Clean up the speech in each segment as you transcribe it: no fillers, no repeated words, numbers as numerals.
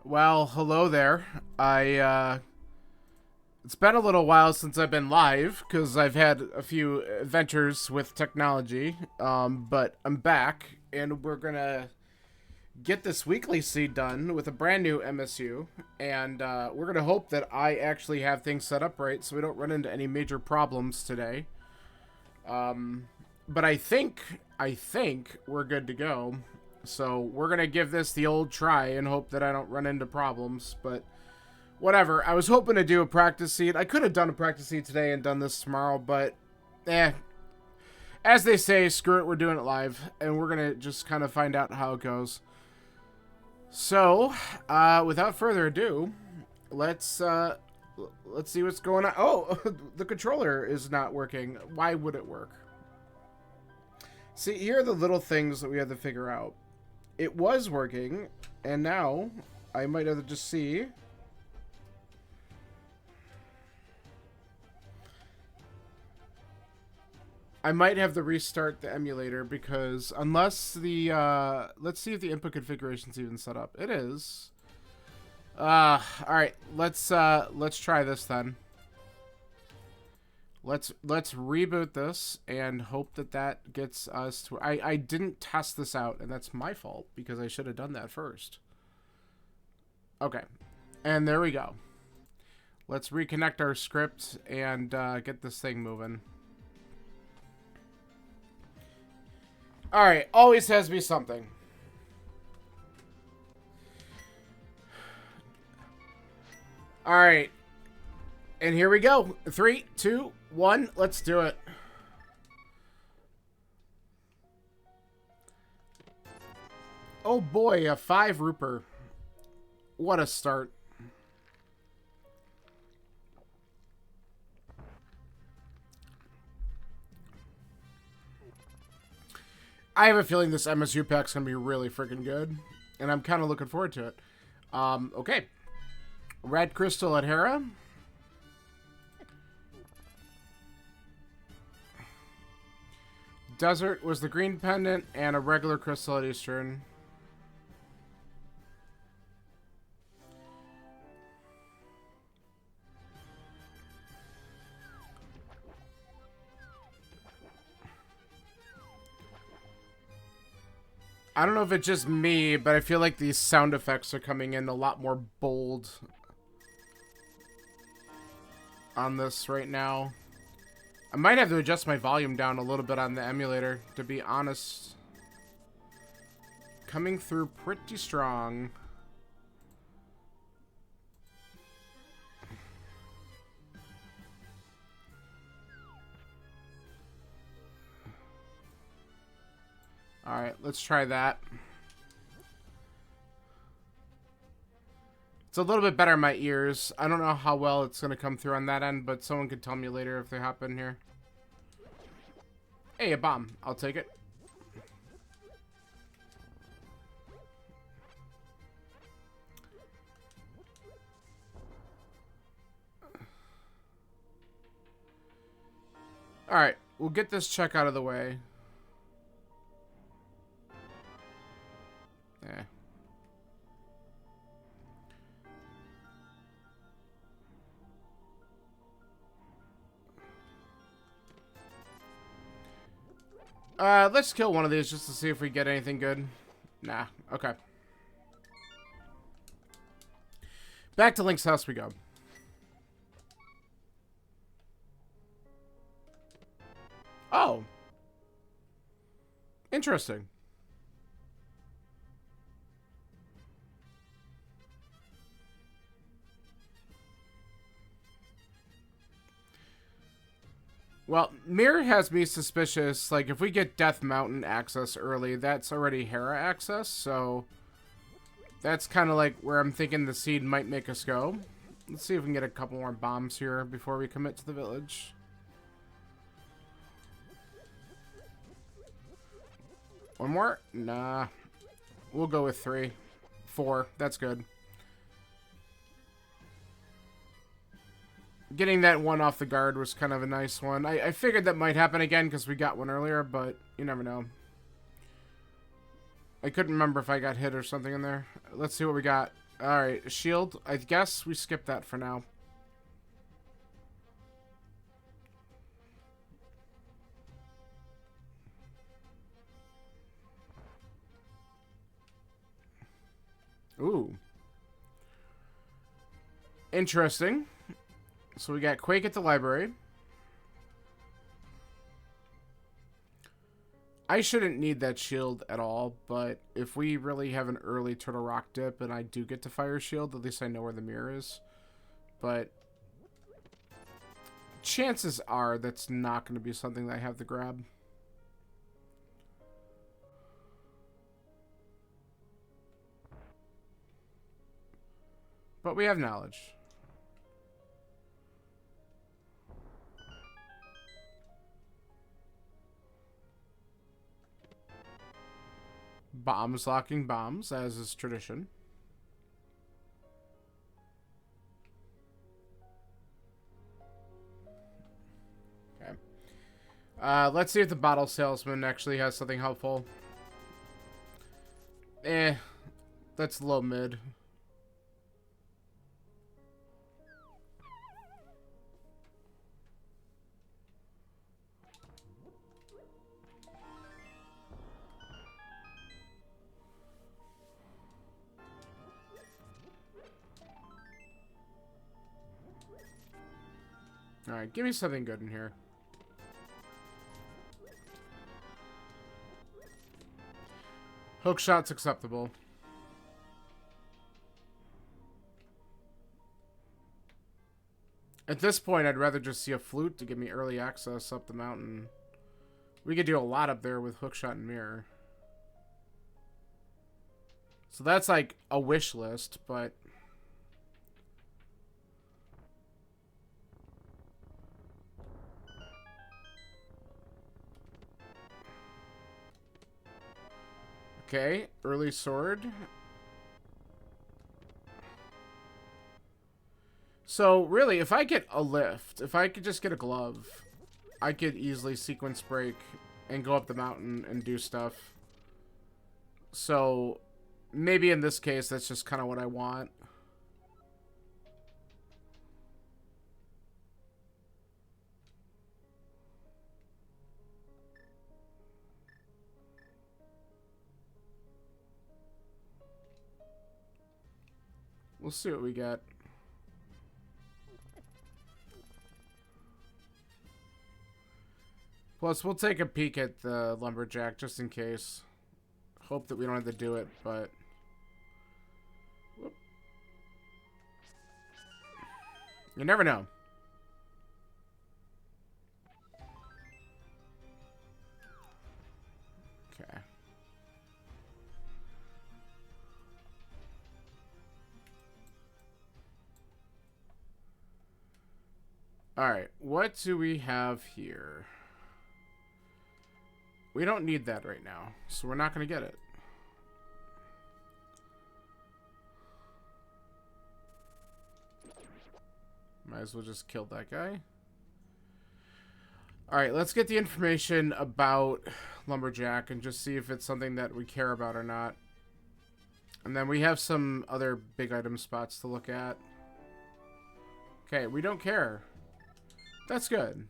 Well, hello there. It's been a little while since I've been live because I've had a few adventures with technology. But I'm back and we're gonna get this weekly seed done with a brand new MSU, and we're gonna hope that I actually have things set up right so we don't run into any major problems today. But I think we're good to go. So we're gonna give this the old try and hope that I don't run into problems, but whatever. I was hoping to do a practice seed. I could have done a practice seed today and done this tomorrow, but as they say, screw it, we're doing it live, and we're gonna just kind of find out how it goes. So, without further ado, let's see what's going on. Oh, the controller is not working. Why would it work? See, here are the little things that we have to figure out. It was working, and now I might have to just see. I might have to restart the emulator because unless the, let's see if the input configuration's even set up. It is. Alright, let's try this then. Let's reboot this and hope that that gets us to... I didn't test this out, and that's my fault because I should have done that first. Okay, and there we go. Let's reconnect our script and get this thing moving. Alright, always has to be something. Alright. And here we go. 3, 2, 1. Let's do it. Oh boy, a 5 Rupert. What a start. I have a feeling this MSU pack's gonna be really freaking good, and I'm kind of looking forward to it. Okay. Red Crystal at Hera. Desert was the green pendant, and a regular crystal at Eastern. I don't know if it's just me, but I feel like these sound effects are coming in a lot more bold on this right now. I might have to adjust my volume down a little bit on the emulator, to be honest. Coming through pretty strong. Alright, let's try that. It's a little bit better in my ears. I don't know how well it's going to come through on that end, but someone could tell me later if they happen here. Hey, a bomb. I'll take it. Alright, we'll get this check out of the way. Yeah. Let's kill one of these just to see if we get anything good. Nah, okay. Back to Link's house we go. Oh. Interesting. Well, Mirror has me suspicious. Like, if we get Death Mountain access early, that's already Hera access, so that's kind of like where I'm thinking the seed might make us go. Let's see if we can get a couple more bombs here before we commit to the village. One more? Nah. We'll go with 3. 4. That's good. Getting that one off the guard was kind of a nice one. I figured that might happen again because we got one earlier, but you never know. I couldn't remember if I got hit or something in there. Let's see what we got. Alright, shield. I guess we skip that for now. Ooh. Interesting. So we got Quake at the library. I shouldn't need that shield at all, but if we really have an early Turtle Rock dip and I do get to fire shield, at least I know where the mirror is. But chances are that's not going to be something that I have to grab. But we have knowledge. Bombs locking bombs, as is tradition. Okay. Let's see if the bottle salesman actually has something helpful. That's low mid. Alright, give me something good in here. Hook shot's acceptable. At this point, I'd rather just see a flute to give me early access up the mountain. We could do a lot up there with hook shot and mirror. So that's like a wish list, but... Okay, early sword. So, really, if I get a lift, if I could just get a glove, I could easily sequence break and go up the mountain and do stuff. So, maybe in this case, that's just kind of what I want. We'll see what we get. Plus, we'll take a peek at the lumberjack just in case. Hope that we don't have to do it, but... Whoop. You never know. Okay. Alright, what do we have here? We don't need that right now, so we're not going to get it. Might as well just kill that guy. Alright, let's get the information about Lumberjack and just see if it's something that we care about or not. And then we have some other big item spots to look at. Okay, we don't care. That's good.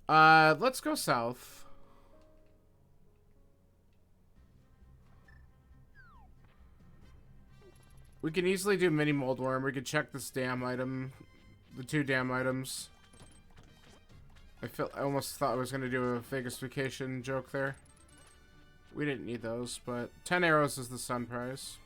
Let's go south. We can easily do mini moldworm. We could check this dam item, the 2 dam items. I almost thought I was gonna do a Vegas vacation joke there. We didn't need those, but 10 arrows is the sun prize.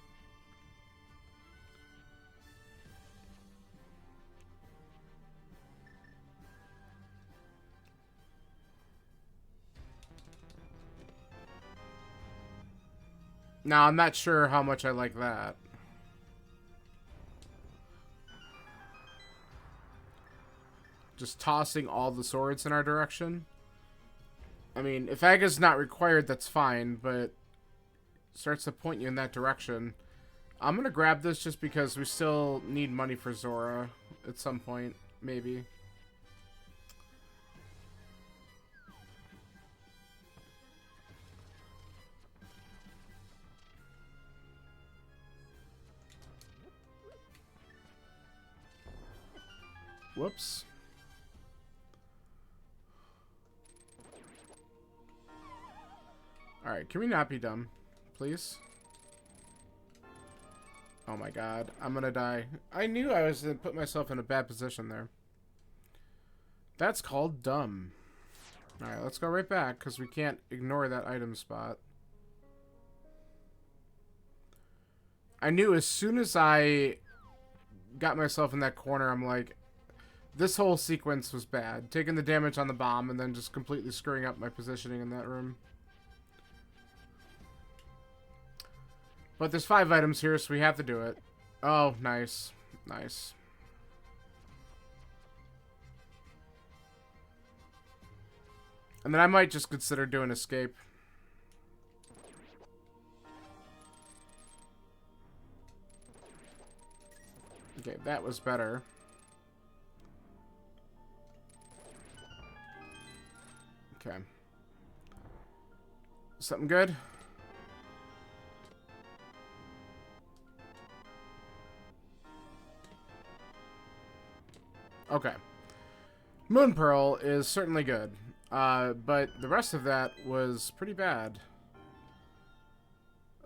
Now, I'm not sure how much I like that. Just tossing all the swords in our direction. I mean, if Aga's not required, that's fine, but starts to point you in that direction. I'm gonna grab this just because we still need money for Zora at some point, maybe. Whoops. Alright, can we not be dumb? Please? Oh my god, I'm gonna die. I knew I was gonna put myself in a bad position there. That's called dumb. Alright, let's go right back, because we can't ignore that item spot. I knew as soon as I got myself in that corner, I'm like, this whole sequence was bad. Taking the damage on the bomb and then just completely screwing up my positioning in that room. But there's 5 items here, so we have to do it. Oh, nice. Nice. And then I might just consider doing escape. Okay, that was better. Okay. Something good? Okay. Moon Pearl is certainly good. But the rest of that was pretty bad.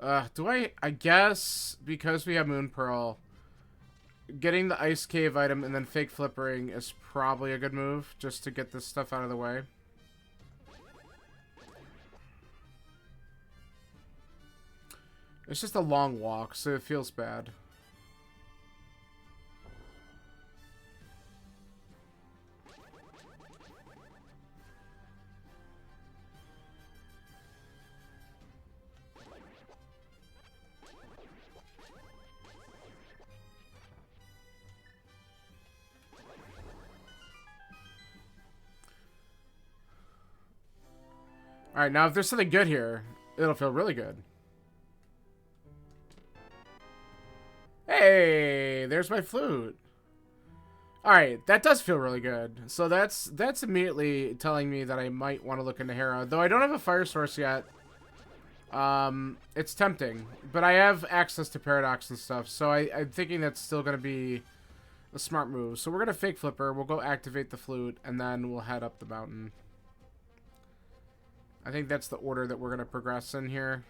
I guess because we have Moon Pearl, getting the Ice Cave item and then fake flippering is probably a good move, just to get this stuff out of the way. It's just a long walk, so it feels bad. Alright, now if there's something good here, it'll feel really good. Hey, there's my flute. Alright, that does feel really good. So that's immediately telling me that I might want to look into Hera. Though I don't have a fire source yet. It's tempting. But I have access to Paradox and stuff. So I'm thinking that's still going to be a smart move. So we're going to fake flipper. We'll go activate the flute. And then we'll head up the mountain. I think that's the order that we're going to progress in here.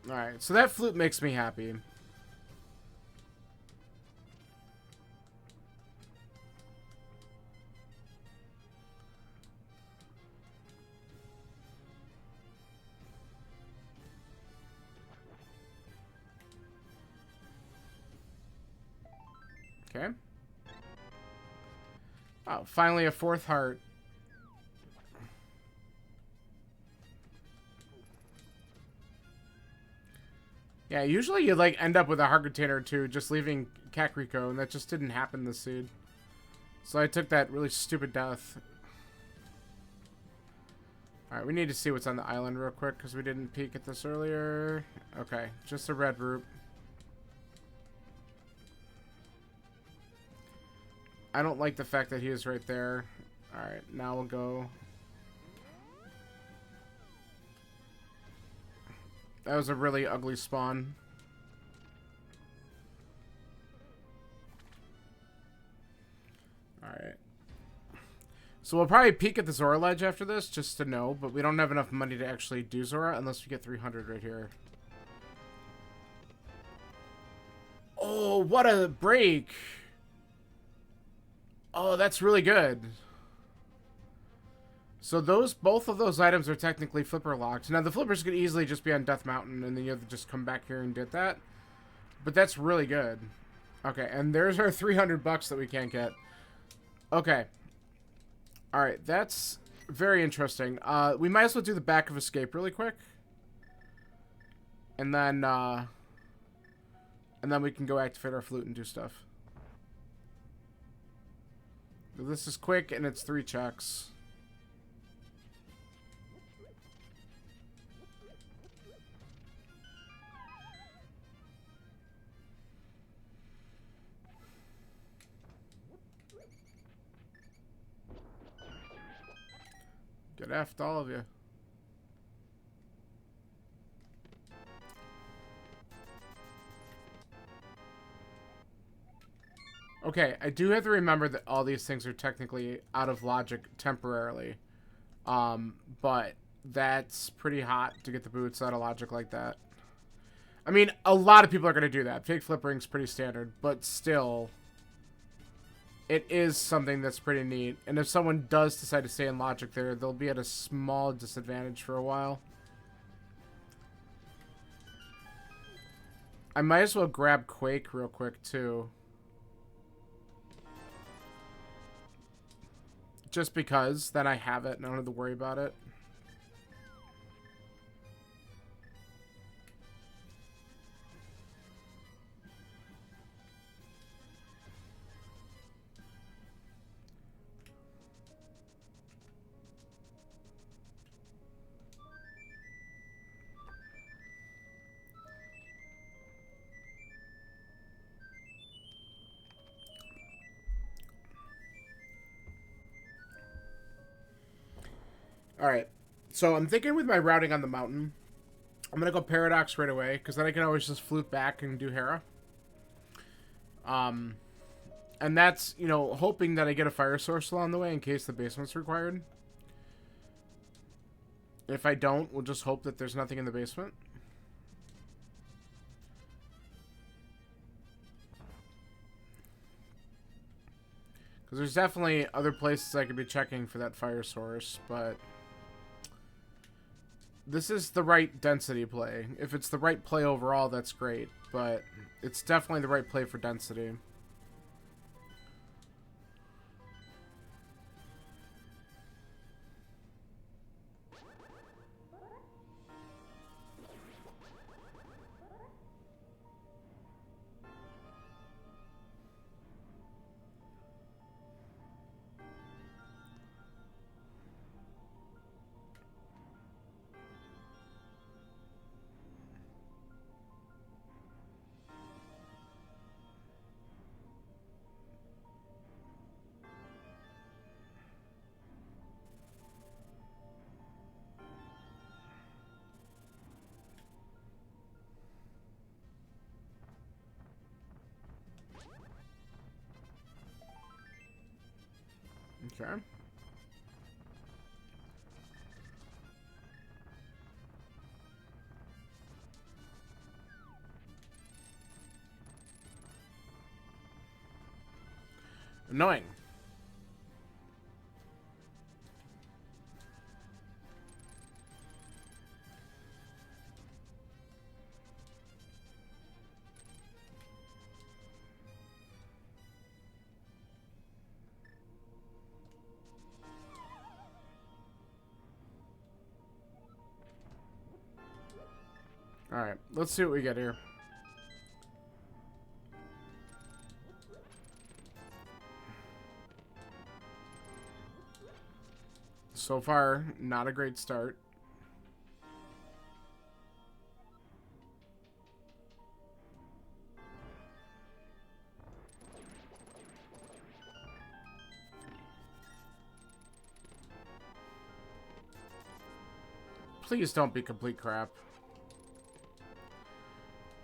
Alright, so that flute makes me happy. Okay. Oh, finally a 4th heart. Yeah, usually you like end up with a heart container or two just leaving Kakariko, and that just didn't happen this seed. So I took that really stupid death. Alright, we need to see what's on the island real quick, because we didn't peek at this earlier. Okay, just a red root. I don't like the fact that he is right there. Alright, now we'll go. That was a really ugly spawn. Alright. So we'll probably peek at the Zora ledge after this, just to know, but we don't have enough money to actually do Zora unless we get 300 right here. Oh, what a break! Oh, that's really good. So both of those items are technically flipper locked. Now the flippers could easily just be on Death Mountain, and then you have to just come back here and get that. But that's really good. Okay, and there's our 300 bucks that we can't get. Okay. Alright, that's very interesting. We might as well do the back of Escape really quick. And then we can go activate our flute and do stuff. This is quick, and it's 3 checks. Get effed, all of you. Okay, I do have to remember that all these things are technically out of logic temporarily. But that's pretty hot to get the boots out of logic like that. I mean, a lot of people are going to do that. Fake flippering's pretty standard, but still, it is something that's pretty neat. And if someone does decide to stay in logic there, they'll be at a small disadvantage for a while. I might as well grab Quake real quick, too. Just because, then I have it and I don't have to worry about it. Alright, so I'm thinking with my routing on the mountain, I'm going to go Paradox right away, because then I can always just flute back and do Hera. And that's, you know, hoping that I get a fire source along the way in case the basement's required. If I don't, we'll just hope that there's nothing in the basement. Because there's definitely other places I could be checking for that fire source, but this is the right density play. If it's the right play overall, that's great, but it's definitely the right play for density. Okay. Annoying. Alright, let's see what we get here. So far, not a great start. Please don't be complete crap.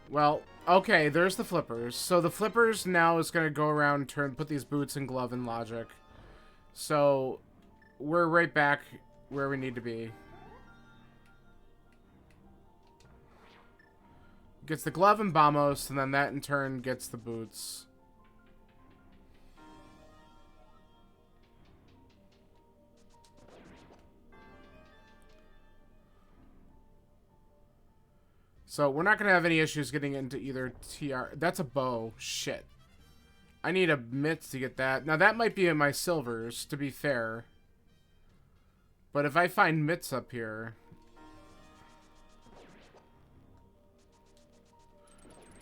Well, okay, there's the flippers. So the flippers now is going to go around and put these boots and glove in logic. So we're right back where we need to be. Gets the glove and Bamos, and then that in turn gets the boots. So we're not going to have any issues getting into either TR. That's a bow. Shit. I need a mitts to get that. Now that might be in my silvers, to be fair. But if I find mitts up here,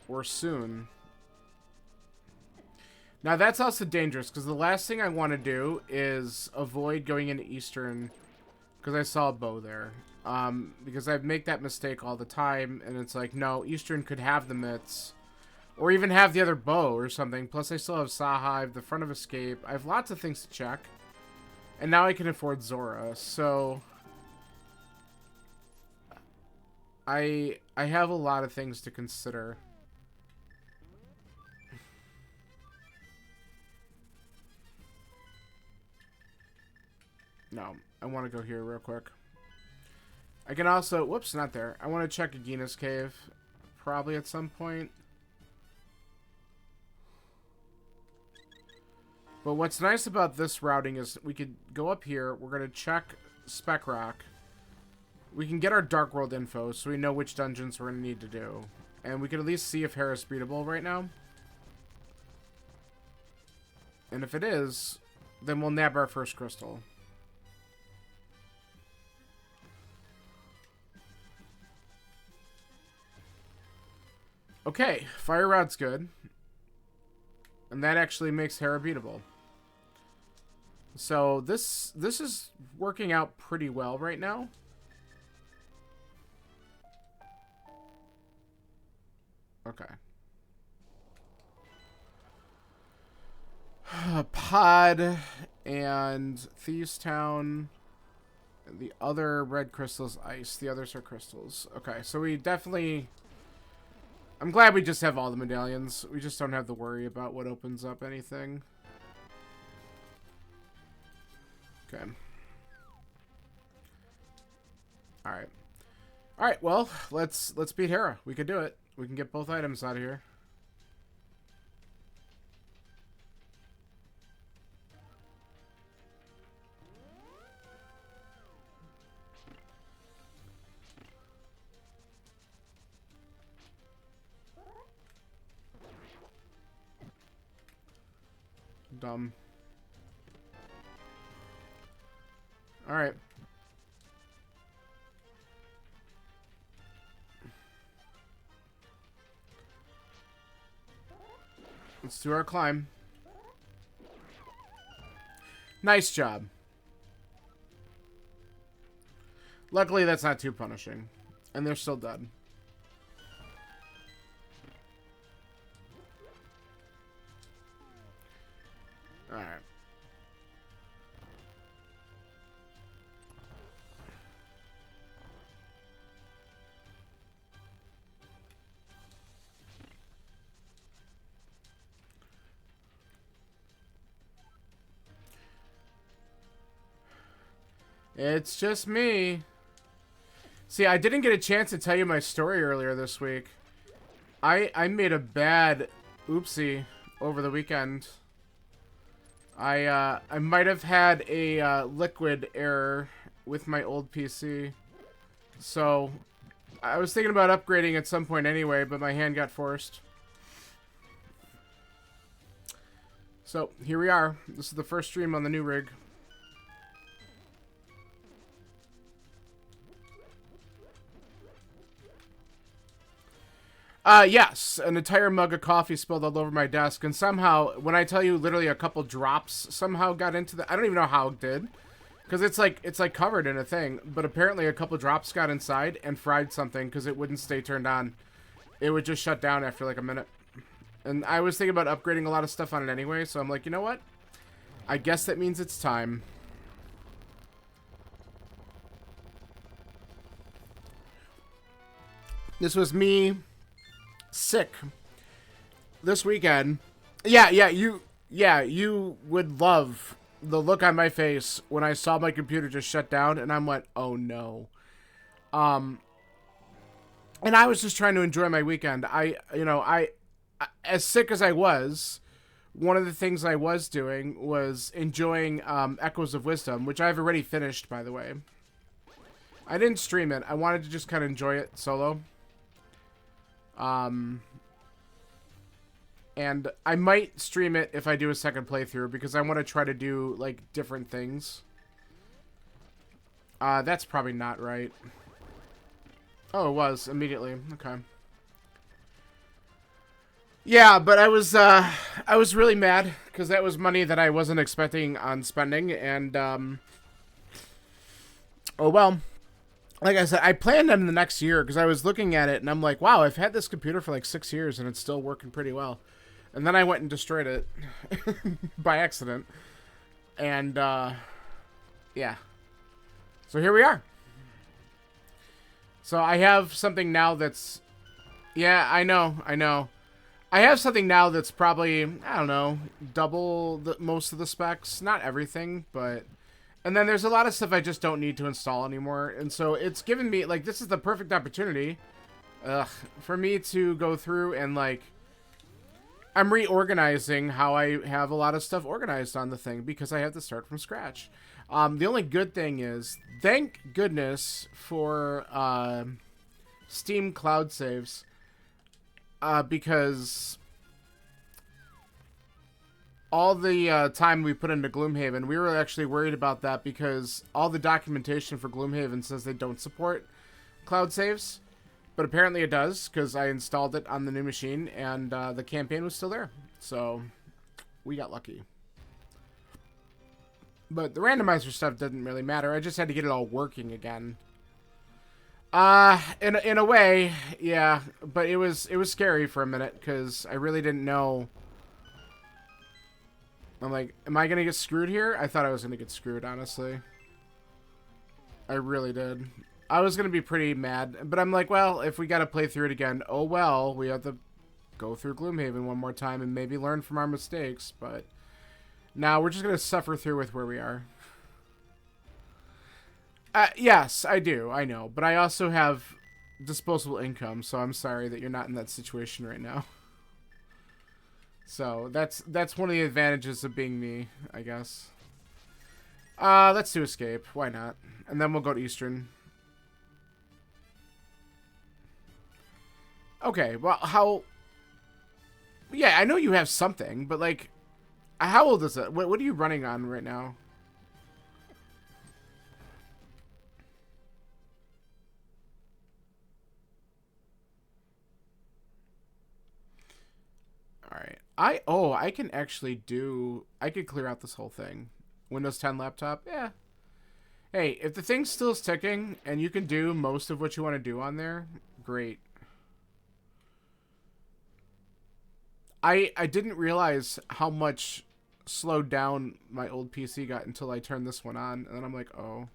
or soon. Now that's also dangerous, because the last thing I want to do is avoid going into Eastern, because I saw a bow there. Because I make that mistake all the time, and it's like, no, Eastern could have the mitts, or even have the other bow or something. Plus I still have Saha, I have the front of escape. I have lots of things to check. And now I can afford Zora, so I have a lot of things to consider. No, I want to go here real quick. I can also... Whoops, not there. I want to check Agina's Cave. Probably at some point. But what's nice about this routing is we could go up here. We're going to check Spec Rock. We can get our Dark World info so we know which dungeons we're going to need to do. And we can at least see if Hera's beatable right now. And if it is, then we'll nab our first crystal. Okay, Fire Rod's good. And that actually makes Hera beatable. So this is working out pretty well right now. Okay. Pod and Thieves Town. The other red crystals ice. The others are crystals. Okay, so we definitely... I'm glad we just have all the medallions. We just don't have to worry about what opens up anything. Okay. Alright. Alright, well, let's beat Hera. We can do it. We can get both items out of here. Dumb. Alright. Let's do our climb. Nice job. Luckily, that's not too punishing. And they're still dead. Alright. It's just me. See, I didn't get a chance to tell you my story earlier this week. I made a bad oopsie over the weekend. I might have had a liquid error with my old PC. So, I was thinking about upgrading at some point anyway, but my hand got forced. So, here we are. This is the first stream on the new rig. Yes, an entire mug of coffee spilled all over my desk, and somehow, when I tell you literally a couple drops somehow got into the... I don't even know how it did, because it's like covered in a thing, but apparently a couple drops got inside and fried something because it wouldn't stay turned on. It would just shut down after like a minute. And I was thinking about upgrading a lot of stuff on it anyway, so I'm like, you know what? I guess that means it's time. This was me... sick this weekend. You would love the look on my face when I saw my computer just shut down and I went, oh no. And I was just trying to enjoy my weekend. I as sick as I was, one of the things I was doing was enjoying Echoes of Wisdom, which I've already finished, by the way. I didn't stream it. I wanted to just kind of enjoy it solo. And I might stream it if I do a second playthrough because I want to try to do, like, different things. That's probably not right. Oh, it was immediately. Okay. Yeah, but I was really mad because that was money that I wasn't expecting on spending, and, oh well. Like I said, I planned on the next year because I was looking at it and I'm like, wow, I've had this computer for like 6 years and it's still working pretty well. And then I went and destroyed it by accident. And, Yeah. So here we are. So I have something now that's... Yeah, I know. I have something now that's probably, I don't know, double most of the specs. Not everything, but... And then there's a lot of stuff I just don't need to install anymore. And so it's given me, like, this is the perfect opportunity for me to go through and, like... I'm reorganizing how I have a lot of stuff organized on the thing because I have to start from scratch. The only good thing is, thank goodness for Steam Cloud Saves, because all the time we put into Gloomhaven, we were actually worried about that because all the documentation for Gloomhaven says they don't support Cloud Saves. But apparently it does, because I installed it on the new machine, and the campaign was still there. So, we got lucky. But the randomizer stuff didn't really matter. I just had to get it all working again. In a way, yeah. But it was scary for a minute, because I really didn't know. I'm like, am I going to get screwed here? I thought I was going to get screwed, honestly. I really did. I was going to be pretty mad, but I'm like, well, if we got to play through it again, oh well, we have to go through Gloomhaven one more time and maybe learn from our mistakes, but now we're just going to suffer through with where we are. Yes, I do, I know, but I also have disposable income, so I'm sorry that you're not in that situation right now. So, that's one of the advantages of being me, I guess. Let's do escape, why not? And then we'll go to Eastern. Okay, well, how... Yeah, I know you have something, but, like, how old is it? What are you running on right now? Alright. I can actually do... I could clear out this whole thing. Windows 10 laptop? Yeah. Hey, if the thing's still ticking, and you can do most of what you want to do on there, great. I didn't realize how much slowed down my old PC got until I turned this one on. And then I'm like, oh.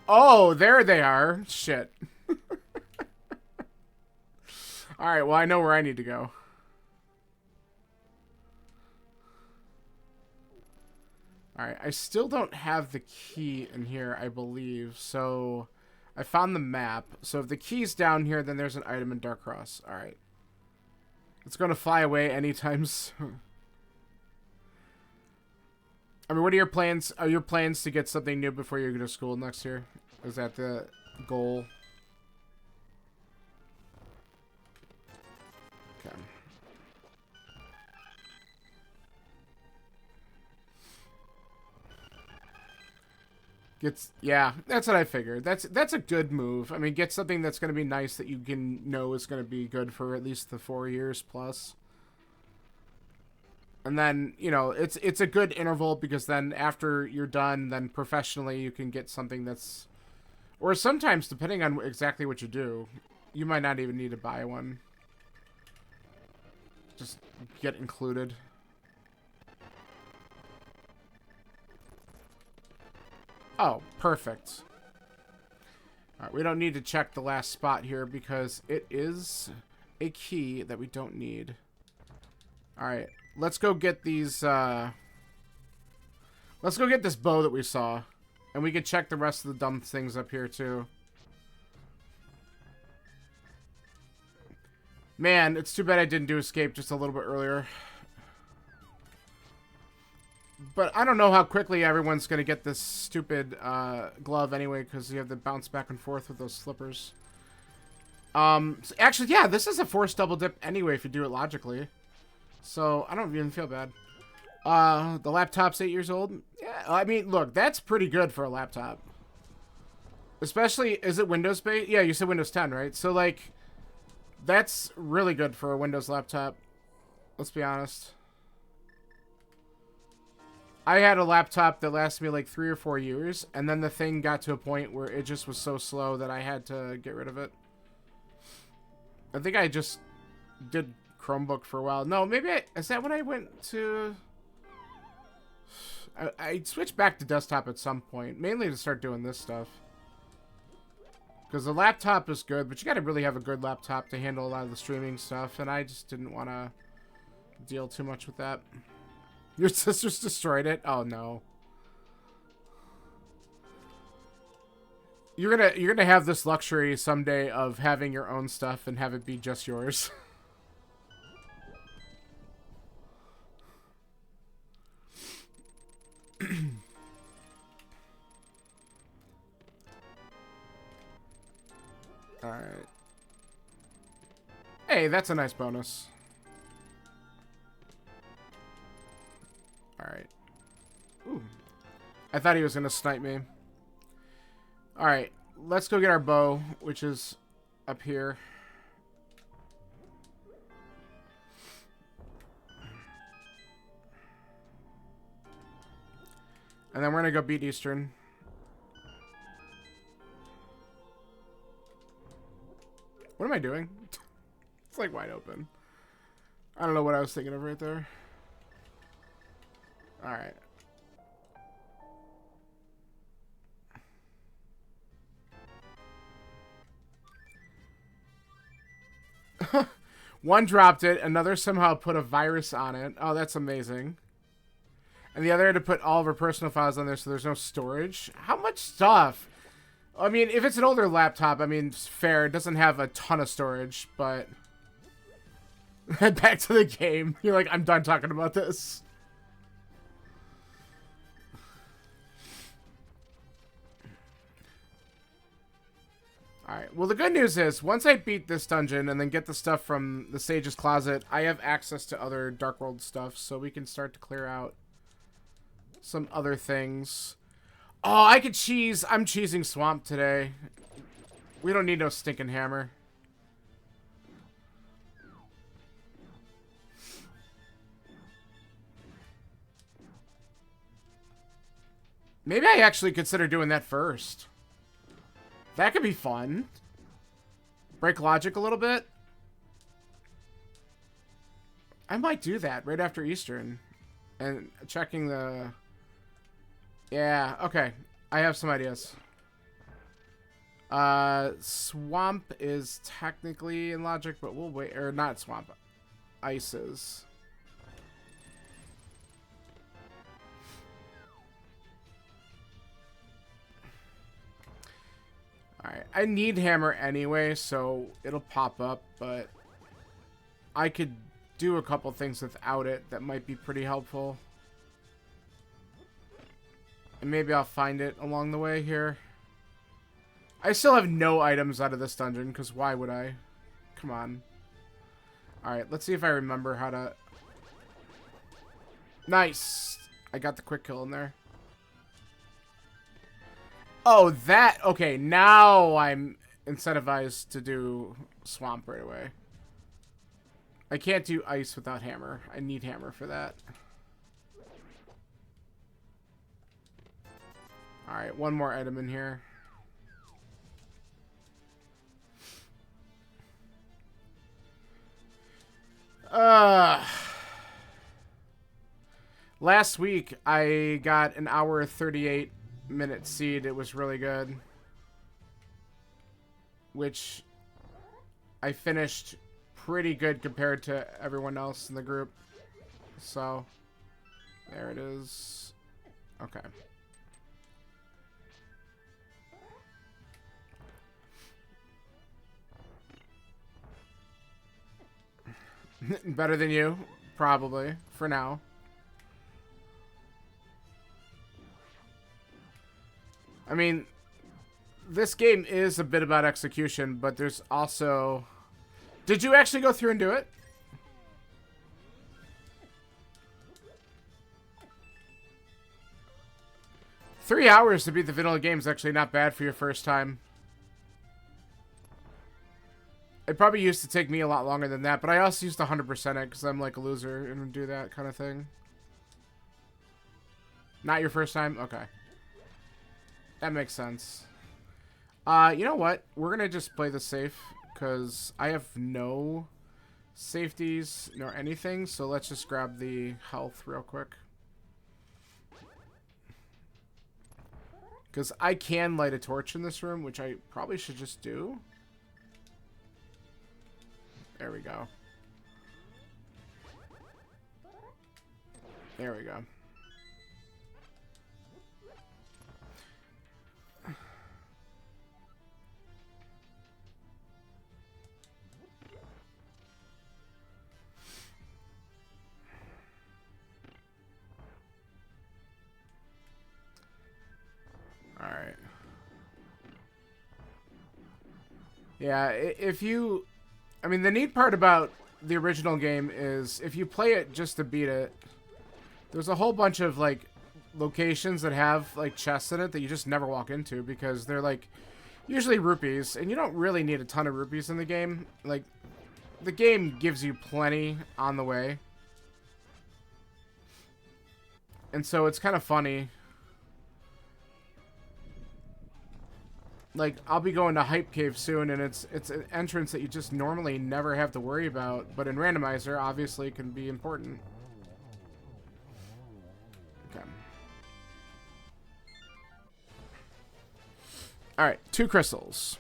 Oh, there they are. Shit. Alright, well, I know where I need to go. Alright, I still don't have the key in here, I believe. So... I found the map. So if the key's down here, then there's an item in Darkcross. Alright. It's going to fly away anytime soon. I mean, what are your plans? Are your plans to get something new before you go to school next year? Is that the goal? Okay. Yeah, that's what I figured. That's a good move. I mean, get something that's going to be nice that you can know is going to be good for at least the 4 years plus. And then, you know, it's a good interval because then after you're done, then professionally you can get something that's... Or sometimes, depending on exactly what you do, you might not even need to buy one. Just get included. Oh, perfect. Alright, we don't need to check the last spot here because it is a key that we don't need. Alright, let's go get these, let's go get this bow that we saw. And we can check the rest of the dumb things up here, too. Man, it's too bad I didn't do escape just a little bit earlier. But I don't know how quickly everyone's going to get this stupid glove anyway, because you have to bounce back and forth with those slippers. Actually, yeah, this is a forced double dip anyway if you do it logically. So, I don't even feel bad. The laptop's 8 years old? Yeah, I mean, look, that's pretty good for a laptop. Especially, is it Windows-based? Yeah, you said Windows 10, right? So, like, that's really good for a Windows laptop. Let's be honest. I had a laptop that lasted me like 3 or 4 years, and then the thing got to a point where it just was so slow that I had to get rid of it. I think I just did Chromebook for a while. No, maybe is that when I went to... I switched back to desktop at some point, mainly to start doing this stuff. Because the laptop is good, but you gotta really have a good laptop to handle a lot of the streaming stuff, and I just didn't want to deal too much with that. Your sister's destroyed it? Oh no. You're gonna have this luxury someday of having your own stuff and have it be just yours. Alright. Hey, that's a nice bonus. Alright. Ooh. I thought he was gonna snipe me. Alright, let's go get our bow, which is up here. And then we're gonna go beat Eastern. What am I doing? It's like wide open. I don't know what I was thinking of right there. Alright. One dropped it, another somehow put a virus on it. Oh, that's amazing. And the other had to put all of her personal files on there so there's no storage. How much stuff? I mean, if it's an older laptop, I mean, it's fair. It doesn't have a ton of storage, but... Back to the game. You're like, I'm done talking about this. Alright, well the good news is, once I beat this dungeon and then get the stuff from the Sage's Closet, I have access to other Dark World stuff, so we can start to clear out some other things. Oh, I could cheese. I'm cheesing Swamp today. We don't need no stinking hammer. Maybe I actually consider doing that first. That could be fun. Break logic a little bit. I might do that right after Eastern. And checking the... Yeah, okay. I have some ideas. Swamp is technically in logic, but we'll wait. Or not Swamp. Ice is. Alright, I need hammer anyway, so it'll pop up, but I could do a couple things without it that might be pretty helpful. And maybe I'll find it along the way here. I still have no items out of this dungeon, because why would I? Come on. Alright, let's see if I remember how to... Nice! I got the quick kill in there. Oh, that... Okay, now I'm incentivized to do Swamp right away. I can't do Ice without hammer. I need hammer for that. Alright, one more item in here. Last week, I got an hour 38-minute seed. It was really good. Which I finished pretty good compared to everyone else in the group. So, there it is. Okay. Better than you, probably, for now. I mean, this game is a bit about execution, but there's also... Did you actually go through and do it? Three hours to beat the vanilla game is actually not bad for your first time. It probably used to take me a lot longer than that, but I also used to 100% it because I'm like a loser and would do that kind of thing. Not your first time? Okay. That makes sense. You know what? We're going to just play this safe because I have no safeties nor anything, so let's just grab the health real quick. Because I can light a torch in this room, which I probably should just do. There we go. There we go. Alright. Yeah, if you... I mean, the neat part about the original game is if you play it just to beat it, there's a whole bunch of, like, locations that have, like, chests in it that you just never walk into because they're, like, usually rupees, and you don't really need a ton of rupees in the game. Like, the game gives you plenty on the way. And so it's kind of funny. Like, I'll be going to Hype Cave soon, and it's an entrance that you just normally never have to worry about, but in Randomizer, obviously, can be important. Okay. Alright, 2 crystals.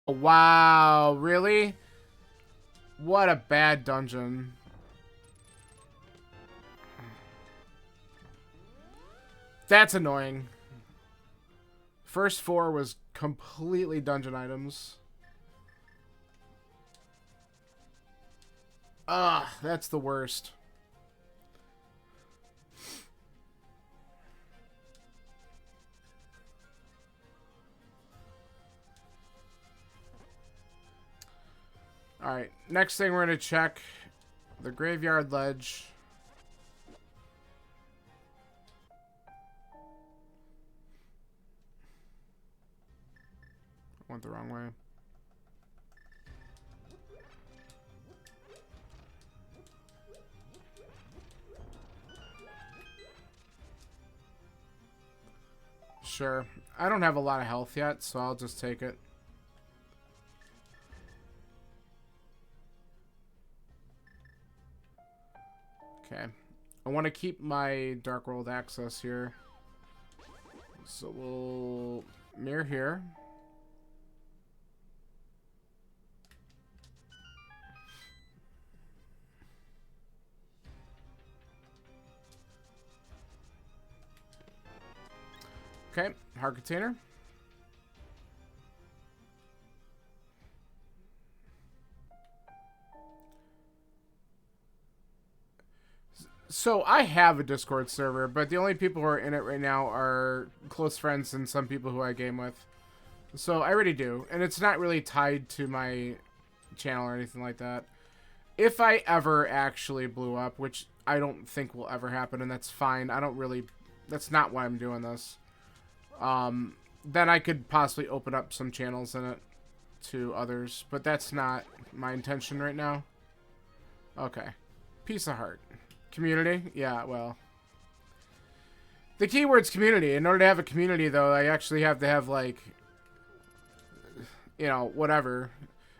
Wow, really? What a bad dungeon. That's annoying. First 4 was completely dungeon items. Ugh, that's the worst. Alright, next thing we're going to check the graveyard ledge. I went the wrong way. Sure. I don't have a lot of health yet, so I'll just take it. Okay. I want to keep my Dark World access here. So we'll mirror here. Okay, heart container. So I have a Discord server, but the only people who are in it right now are close friends and some people who I game with. So I already do, and it's not really tied to my channel or anything like that. If I ever actually blew up, which I don't think will ever happen, and that's fine. I don't really, that's not why I'm doing this. Then I could possibly open up some channels in it to others, but that's not my intention right now. Okay. Piece of heart. Community? Yeah, well. The keyword's community. In order to have a community, though, I actually have to have, like, you know, whatever.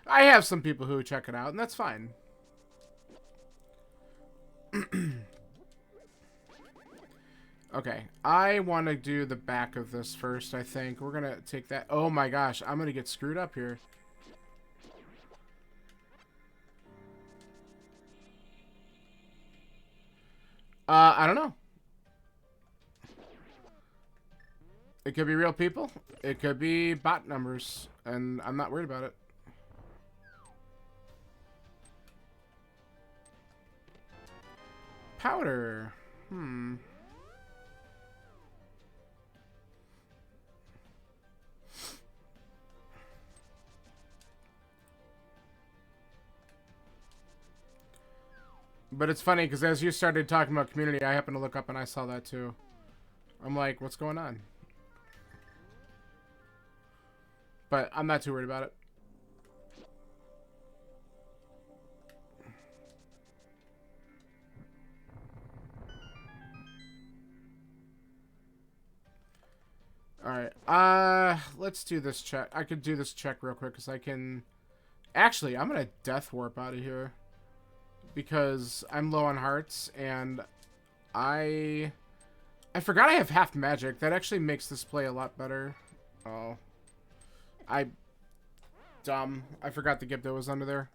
I have some people who check it out, and that's fine. Okay, I want to do the back of this first, I think. We're going to take that. Oh my gosh, I'm going to get screwed up here. I don't know. It could be real people. It could be bot numbers, and I'm not worried about it. Powder. But it's funny, because as you started talking about community, I happened to look up and I saw that too. I'm like, what's going on? But I'm not too worried about it. Alright, let's do this check. I could do this check real quick, because I can... Actually, I'm gonna death warp out of here. Because I'm low on hearts, and I forgot I have half magic. That actually makes this play a lot better. Oh. Dumb. I forgot the Gibdo was under there.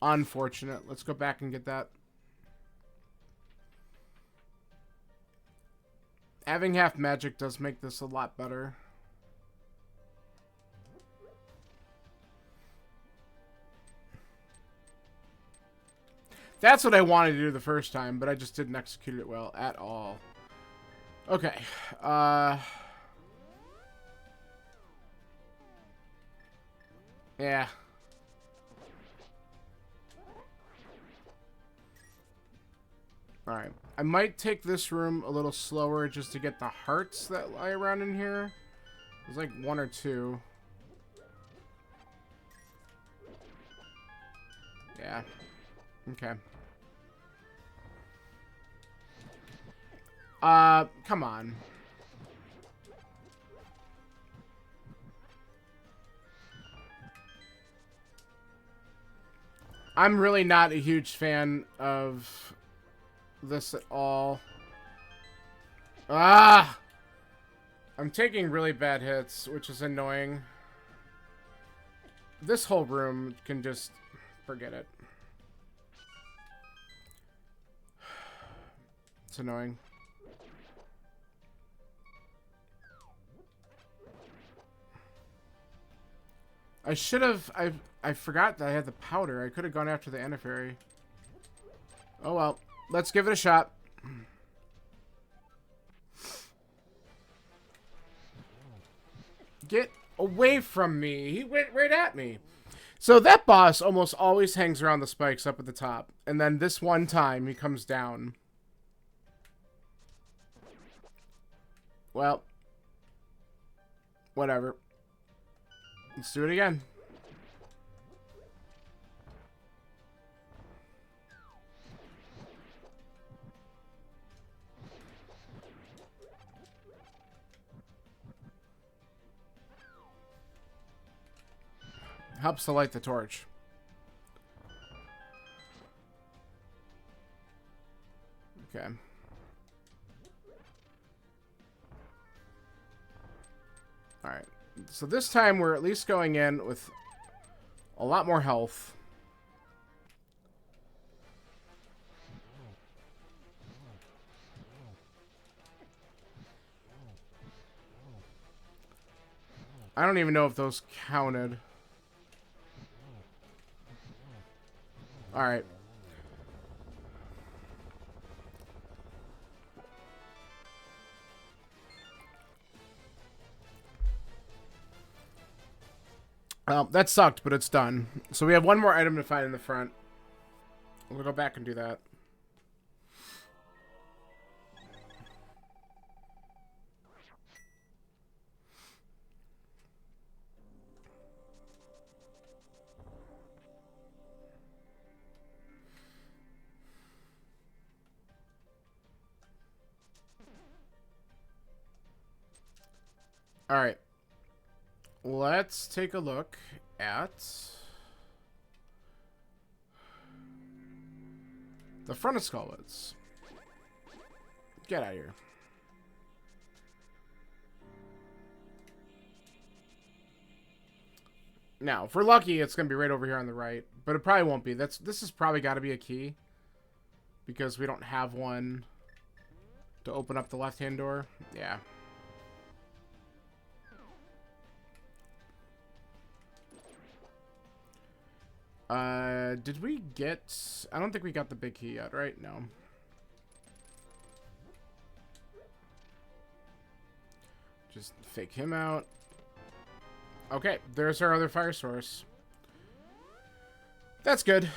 Unfortunate. Let's go back and get that. Having half magic does make this a lot better. That's what I wanted to do the first time, but I just didn't execute it well at all. Okay. Yeah. Alright. I might take this room a little slower just to get the hearts that lie around in here. There's like one or two. Yeah. Okay. Come on. I'm really not a huge fan of this at all. Ah! I'm taking really bad hits, which is annoying. This whole room can just forget it. It's annoying. I should have... I forgot that I had the powder. I could have gone after the Anafairy. Oh well. Let's give it a shot. Get away from me. He went right at me. So that boss almost always hangs around the spikes up at the top. And then this one time, he comes down. Well, whatever. Let's do it again. Helps to light the torch. Okay. Alright. So this time we're at least going in with a lot more health. I don't even know if those counted. Alright. Well, that sucked, but it's done. So we have one more item to find in the front. We'll go back and do that. Alright. Let's take a look at the front of Skullwoods. Get out of here. Now, if we're lucky, it's going to be right over here on the right. But it probably won't be. This has probably got to be a key. Because we don't have one to open up the left-hand door. Yeah. Did we get... I don't think we got the big key yet, right? No. Just fake him out. Okay, there's our other fire source. That's good.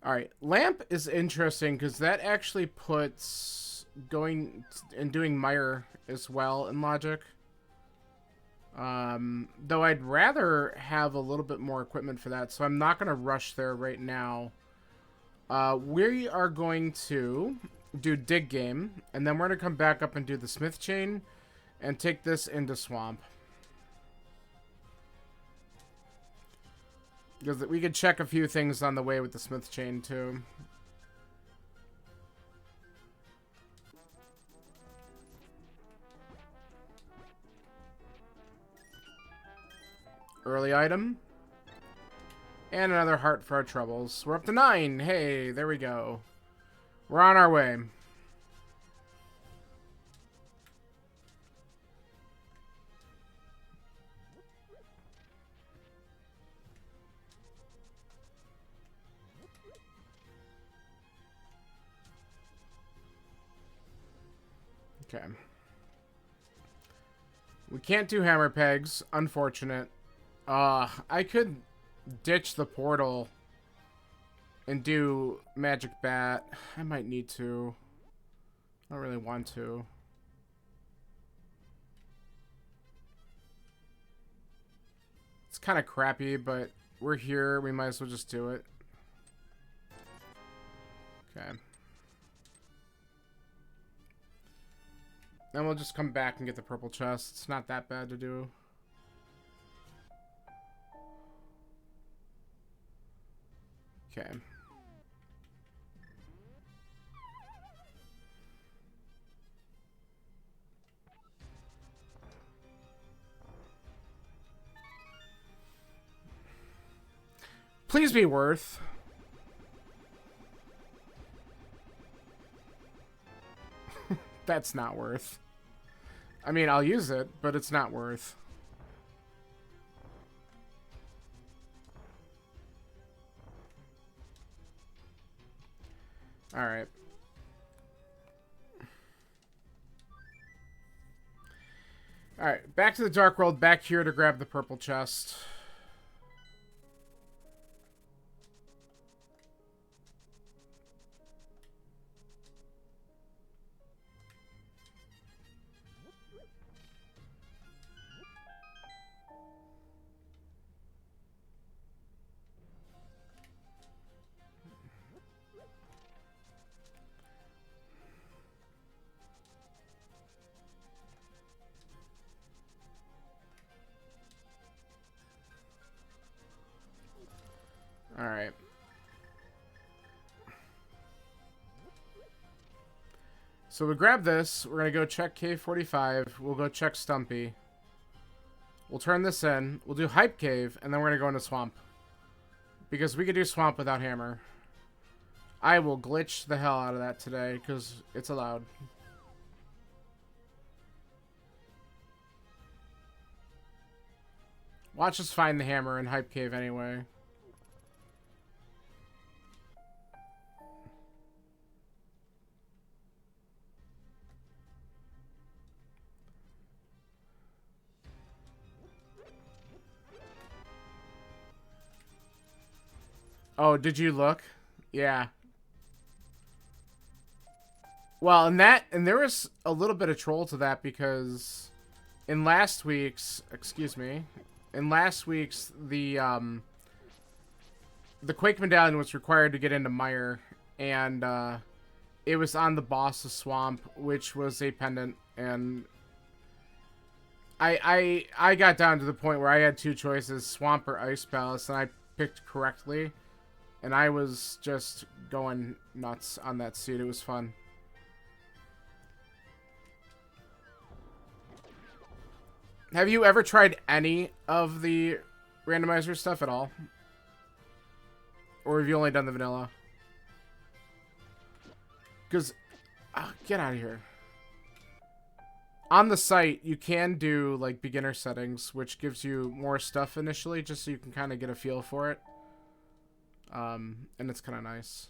Alright, lamp is interesting because that actually puts going and doing mire as well in logic. Though I'd rather have a little bit more equipment for that, so I'm not going to rush there right now. We are going to do dig game, and then we're going to come back up and do the smith chain and take this into swamp. Because we could check a few things on the way with the smith chain too. Early item. And another heart for our troubles. We're up to 9. Hey, there we go. We're on our way. Okay. We can't do hammer pegs. Unfortunate. I could ditch the portal and do magic bat. I might need to. I don't really want to. It's kind of crappy, but we're here. We might as well just do it. Okay. Then we'll just come back and get the purple chest. It's not that bad to do. Okay. Please be worth. That's not worth. I mean, I'll use it, but it's not worth. Alright. Alright, back to the Dark World, back here to grab the purple chest. Alright. So we grab this. We're going to go check Cave 45. We'll go check Stumpy. We'll turn this in. We'll do Hype Cave. And then we're going to go into Swamp. Because we could do Swamp without Hammer. I will glitch the hell out of that today. Because it's allowed. Watch us find the Hammer in Hype Cave anyway. Oh, did you look? Yeah. Well, and there was a little bit of troll to that because in last week's, the Quake Medallion was required to get into Mire, and it was on the boss's swamp, which was a pendant, and I got down to the point where I had two choices, Swamp or Ice Palace, and I picked correctly. And I was just going nuts on that seat. It was fun. Have you ever tried any of the randomizer stuff at all? Or have you only done the vanilla? Because... get out of here. On the site, you can do, like, beginner settings, which gives you more stuff initially, just so you can kind of get a feel for it. And it's kind of nice.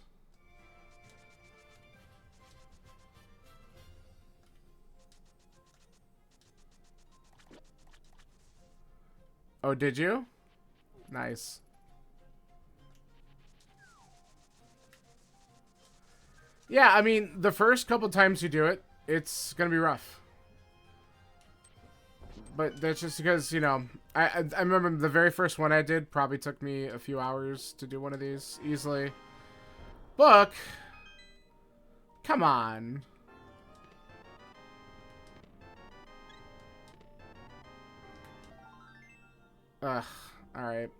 Oh, did you? Nice. Yeah, I mean, the first couple times you do it, it's gonna be rough. But that's just because, you know, I remember the very first one I did probably took me a few hours to do one of these easily. Book! Come on. Ugh, alright.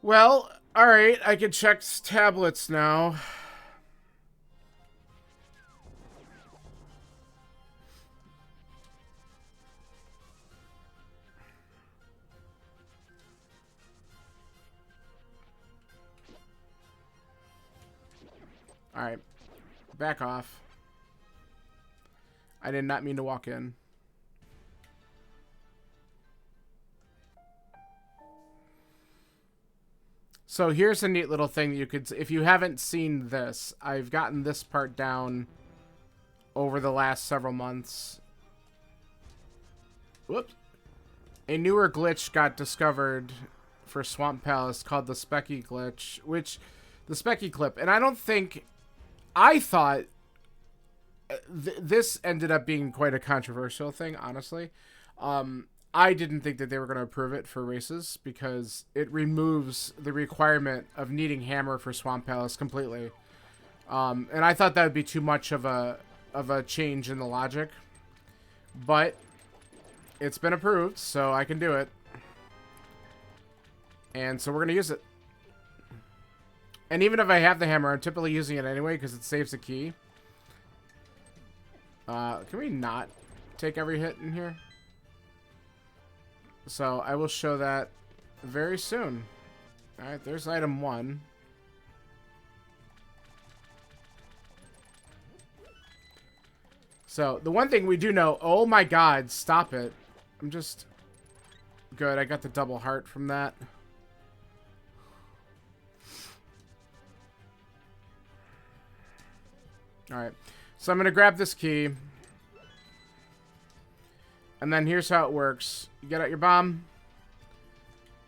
Well, alright, I can check tablets now. Alright. Back off. I did not mean to walk in. So here's a neat little thing that you could... If you haven't seen this, I've gotten this part down over the last several months. Whoops. A newer glitch got discovered for Swamp Palace called the Specky glitch, which... The Specky clip. And I don't think... I thought this ended up being quite a controversial thing, honestly. I didn't think that they were going to approve it for races because it removes the requirement of needing Hammer for Swamp Palace completely. And I thought that would be too much of a change in the logic. But it's been approved, so I can do it. And so we're going to use it. And even if I have the Hammer, I'm typically using it anyway because it saves a key. Can we not take every hit in here? So I will show that very soon. Alright, there's item 1. So, the one thing we do know... Oh my god, stop it. I'm just... Good, I got the double heart from that. Alright. So I'm going to grab this key. And then here's how it works. You get out your bomb.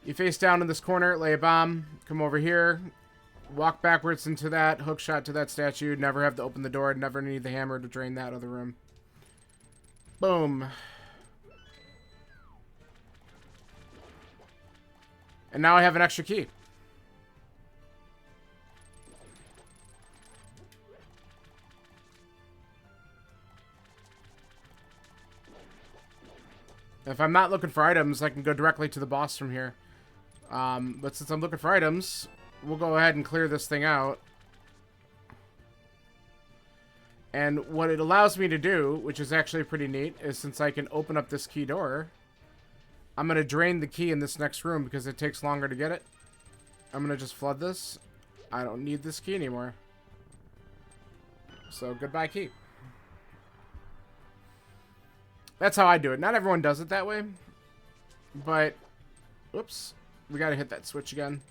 You face down in this corner, lay a bomb. Come over here. Walk backwards into that. Hook shot to that statue. Never have to open the door. Never need the hammer to drain that other room. Boom. And now I have an extra key. If I'm not looking for items, I can go directly to the boss from here. But since I'm looking for items, we'll go ahead and clear this thing out. And what it allows me to do, which is actually pretty neat, is since I can open up this key door, I'm going to drain the key in this next room because it takes longer to get it. I'm going to just flood this. I don't need this key anymore. So, goodbye key. That's how I do it. Not everyone does it that way. But, oops. We got to hit that switch again.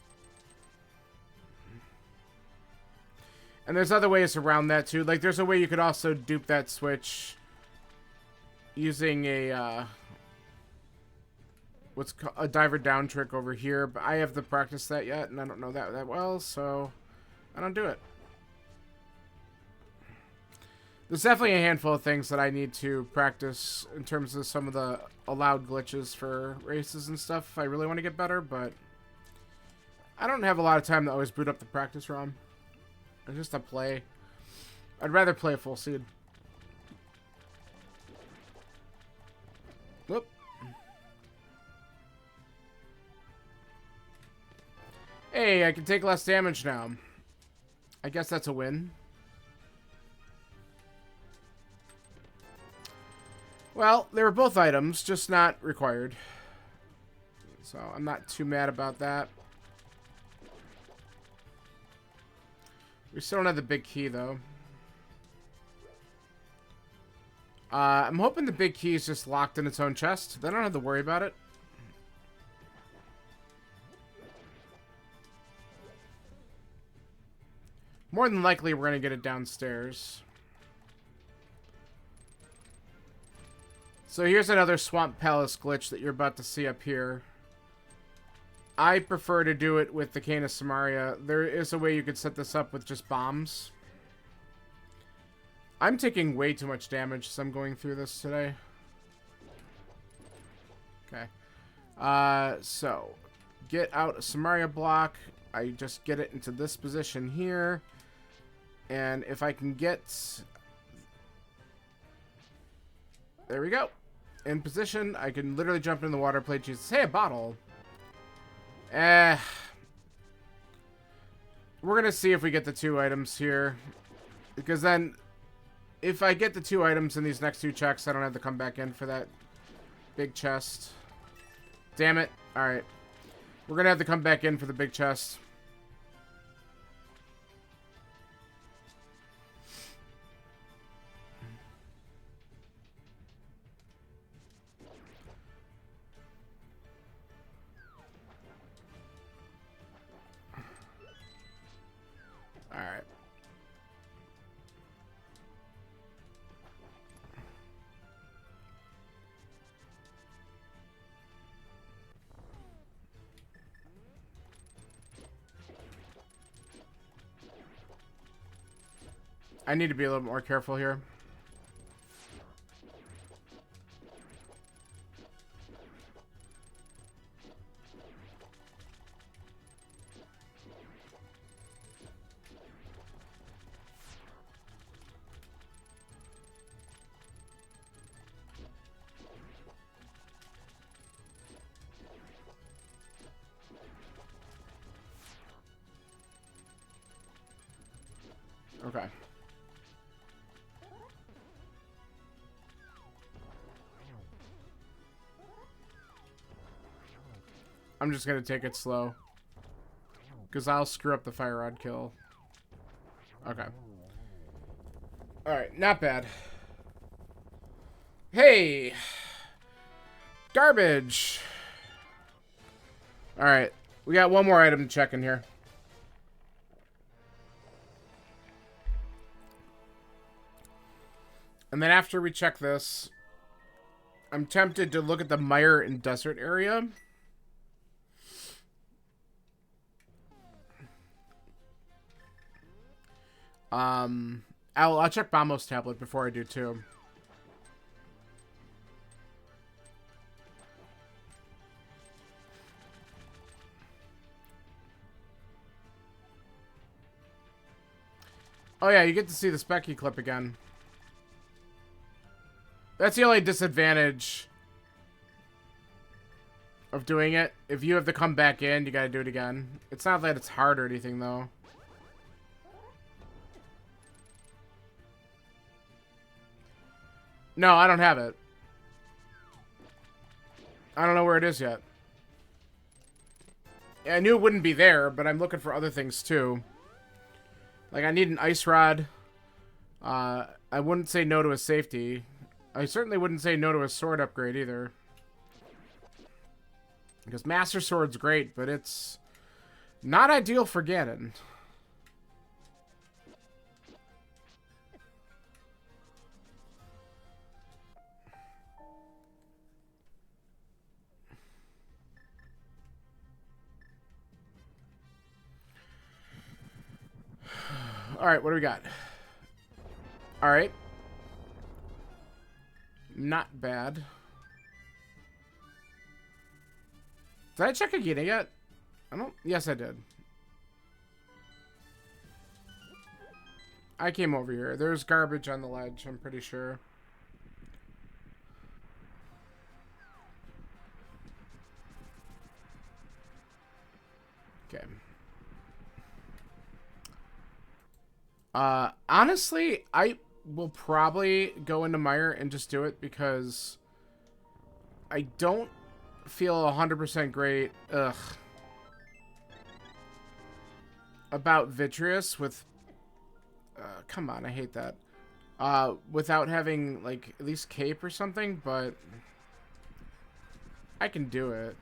And there's other ways around that too. Like, there's a way you could also dupe that switch using a, what's called a diver down trick over here. But I haven't practiced that yet, and I don't know that well, so I don't do it. There's definitely a handful of things that I need to practice in terms of some of the allowed glitches for races and stuff. I really want to get better, but I don't have a lot of time to always boot up the practice ROM. It's just a play. I'd rather play a full seed. Whoop. Hey, I can take less damage now. I guess that's a win. Well, they were both items, just not required. So I'm not too mad about that. We still don't have the big key, though. I'm hoping the big key is just locked in its own chest. Then I don't have to worry about it. More than likely, we're going to get it downstairs. So here's another Swamp Palace glitch that you're about to see up here. I prefer to do it with the Cane of Samaria. There is a way you could set this up with just bombs. I'm taking way too much damage as I'm going through this today. Okay. So, get out a Samaria block. I just get it into this position here. And if I can get... There we go. In position, I can literally jump in the water, play Jesus. Hey, a bottle. We're gonna see if we get the 2 items here. Because then, if I get the 2 items in these next 2 checks, I don't have to come back in for that big chest. Damn it. Alright. We're gonna have to come back in for the big chest. Alright. I need to be a little more careful here. Okay. I'm just gonna take it slow. Because I'll screw up the fire rod kill. Okay. Alright, not bad. Hey! Garbage! Alright, we got one more item to check in here. And then after we check this, I'm tempted to look at the mire and desert area. I'll check Bombo's tablet before I do too. Oh yeah, you get to see the Specky clip again. That's the only disadvantage of doing it. If you have to come back in, you gotta do it again. It's not that it's hard or anything, though. No, I don't have it. I don't know where it is yet. I knew it wouldn't be there, but I'm looking for other things, too. Like, I need an ice rod. I wouldn't say no to a safety. I certainly wouldn't say no to a sword upgrade, either. Because Master Sword's great, but it's not ideal for Ganon. Alright, what do we got? Alright. Not bad. Did I check Agita yet? I don't... Yes, I did. I came over here. There's garbage on the ledge, I'm pretty sure. Okay. Honestly, I will probably go into Mire and just do it because I don't feel 100% great about Vitreous with come on, I hate that. Without having like at least cape or something, but I can do it.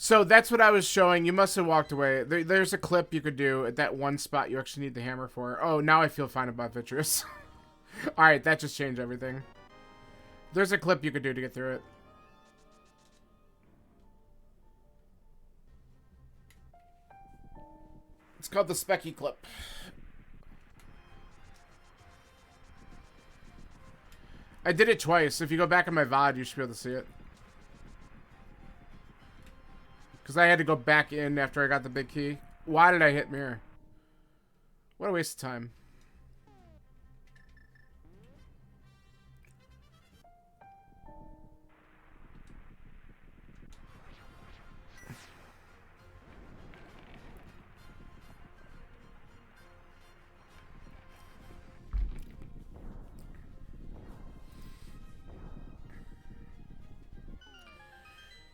So that's what I was showing. You must have walked away. There's a clip you could do at that one spot you actually need the hammer for. Oh, now I feel fine about Vitreous. Alright, that just changed everything. There's a clip you could do to get through it. It's called the Specky clip. I did it twice. If you go back in my VOD, you should be able to see it. Because I had to go back in after I got the big key. Why did I hit mirror? What a waste of time.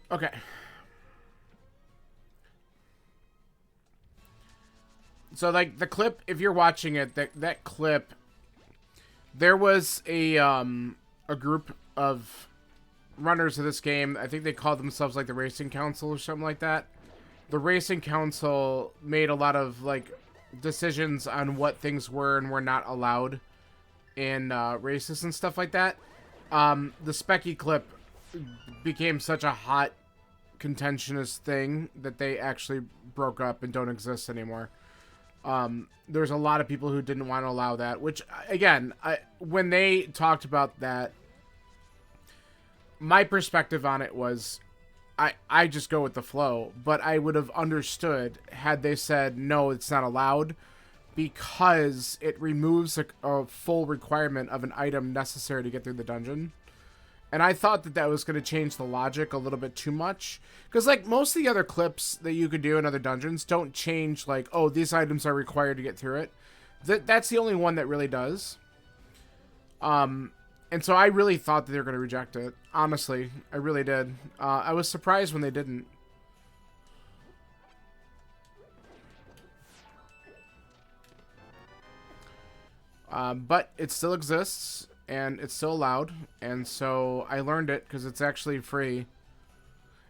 Okay. So, like, the clip, if you're watching it, that clip, there was a group of runners of this game. I think they called themselves, like, the Racing Council or something like that. The Racing Council made a lot of, like, decisions on what things were and were not allowed in races and stuff like that. The Specky clip became such a hot, contentious thing that they actually broke up and don't exist anymore. There's a lot of people who didn't want to allow that, which, again, when they talked about that, my perspective on it was, I just go with the flow, but I would have understood had they said, no, it's not allowed, because it removes a full requirement of an item necessary to get through the dungeon. And I thought that that was going to change the logic a little bit too much. Because, like, most of the other clips that you could do in other dungeons don't change, like, oh, these items are required to get through it. That's the only one that really does. And so I really thought that they were going to reject it. Honestly, I really did. I was surprised when they didn't. But it still exists. And it's still allowed, and so I learned it because it's actually free.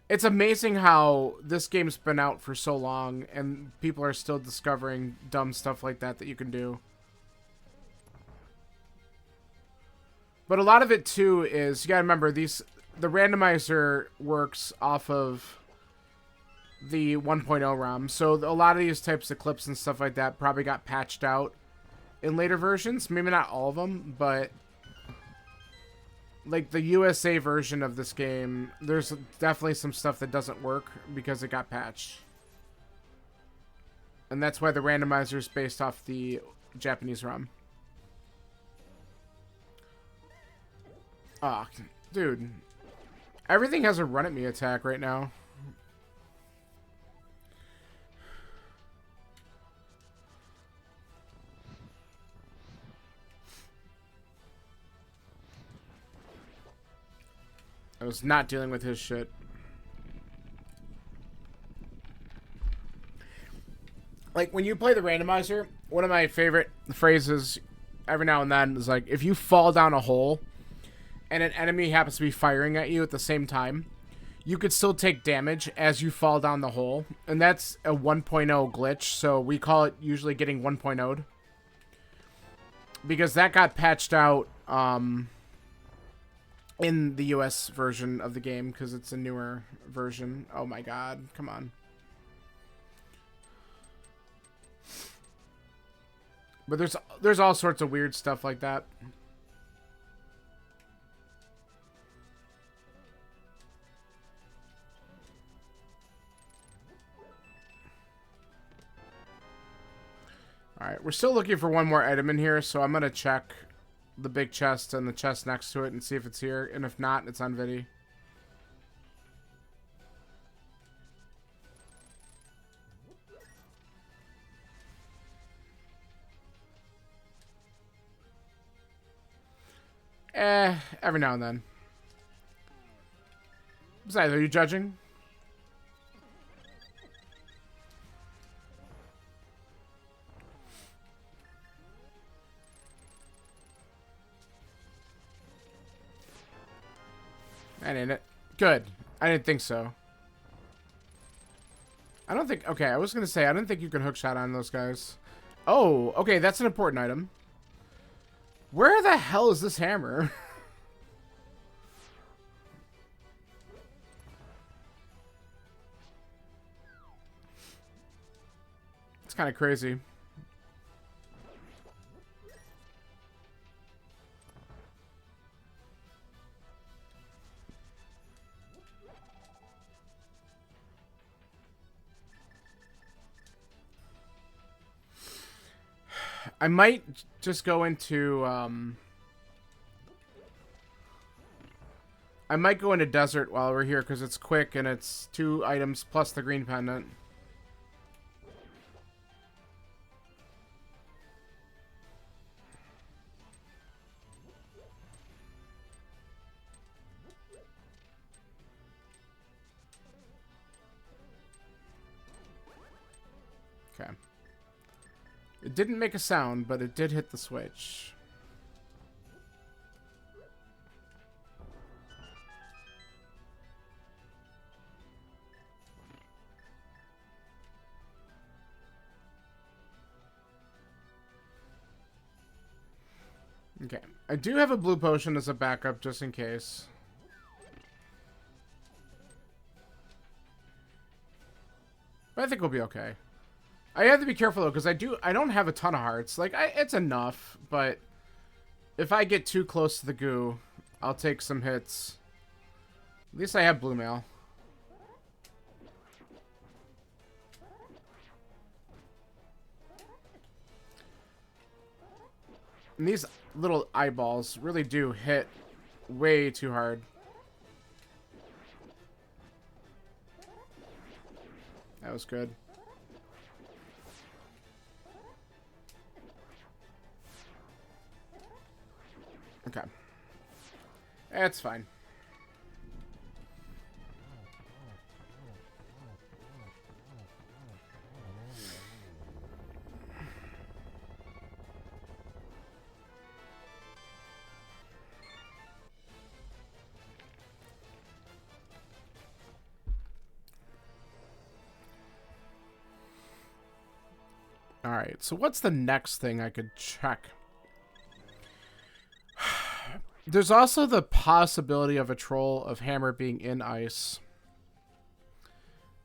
It's amazing how this game's been out for so long and people are still discovering dumb stuff like that you can do. But a lot of it too is, you gotta remember, the randomizer works off of the 1.0 ROM, so a lot of these types of clips and stuff like that probably got patched out in later versions. Maybe not all of them, but like the USA version of this game, there's definitely some stuff that doesn't work because it got patched. And that's why the randomizer is based off the Japanese ROM. Ah, oh, dude. Everything has a run at me attack right now. I was not dealing with his shit. Like, when you play the randomizer, one of my favorite phrases every now and then is like, if you fall down a hole and an enemy happens to be firing at you at the same time, you could still take damage as you fall down the hole. And that's a 1.0 glitch, so we call it usually getting 1.0'd. Because that got patched out, in the US version of the game, because it's a newer version. Oh my god, come on. But there's all sorts of weird stuff like that. Alright, we're still looking for one more item in here, so I'm gonna check the big chest and the chest next to it and see if it's here, and if not, it's on Vidi. Every now and then. Besides, are you judging? That ain't it. Good. I didn't think so. I don't think... Okay, I was going to say, I didn't think you could hookshot on those guys. Oh, okay, that's an important item. Where the hell is this hammer? It's kind of crazy. I might just go into, I might go into desert while we're here because it's quick and it's 2 items plus the green pendant. Okay. It didn't make a sound, but it did hit the switch. Okay. I do have a blue potion as a backup just in case. But I think we'll be okay. I have to be careful though, because I don't have a ton of hearts. Like, it's enough, but if I get too close to the goo, I'll take some hits. At least I have blue mail. And these little eyeballs really do hit way too hard. That was good. Okay. That's fine. Alright, so what's the next thing I could check? There's also the possibility of a troll of hammer being in ice.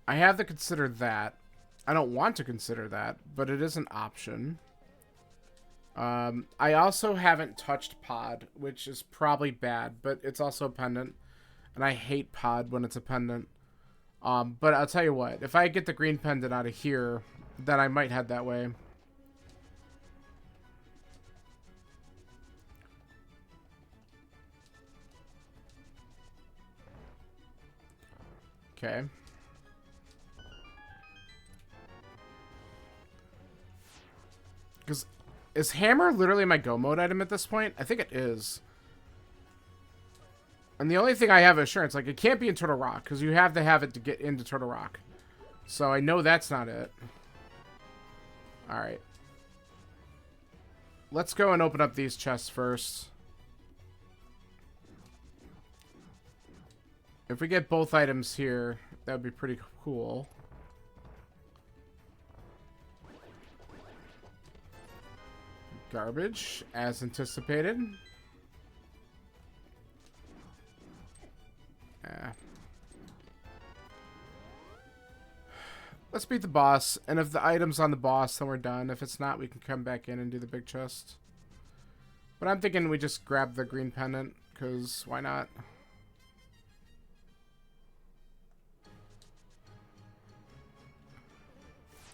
I have to consider that. I don't want to consider that, but it is an option. I also haven't touched pod, which is probably bad, but it's also a pendant. And I hate pod when it's a pendant. But I'll tell you what, if I get the green pendant out of here, then I might head that way. Okay. Because is hammer literally my go mode item at this point? I think it is. And the only thing I have assurance, like, it can't be in Turtle Rock, because you have to have it to get into Turtle Rock. So I know that's not it. Alright. Let's go and open up these chests first. If we get both items here, that would be pretty cool. Garbage, as anticipated. Let's beat the boss, and if the item's on the boss, then we're done. If it's not, we can come back in and do the big chest. But I'm thinking we just grab the green pendant, because why not?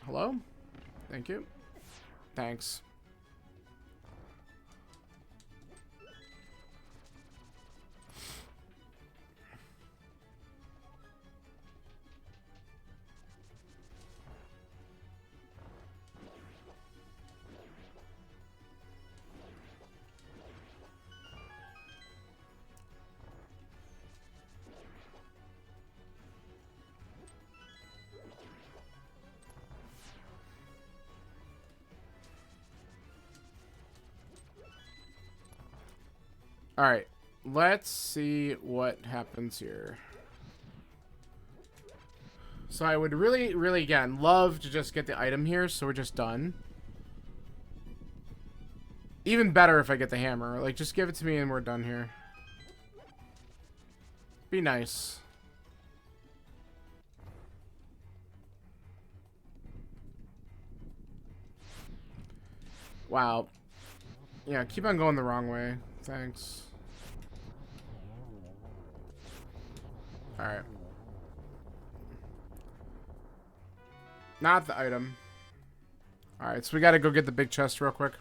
Hello? Thank you. Thanks. Alright, let's see what happens here. So I would really, really, again, love to just get the item here, so we're just done. Even better if I get the hammer. Like, just give it to me and we're done here. Be nice. Wow. Yeah, keep on going the wrong way. Thanks. Alright. Not the item. Alright, so we gotta go get the big chest real quick.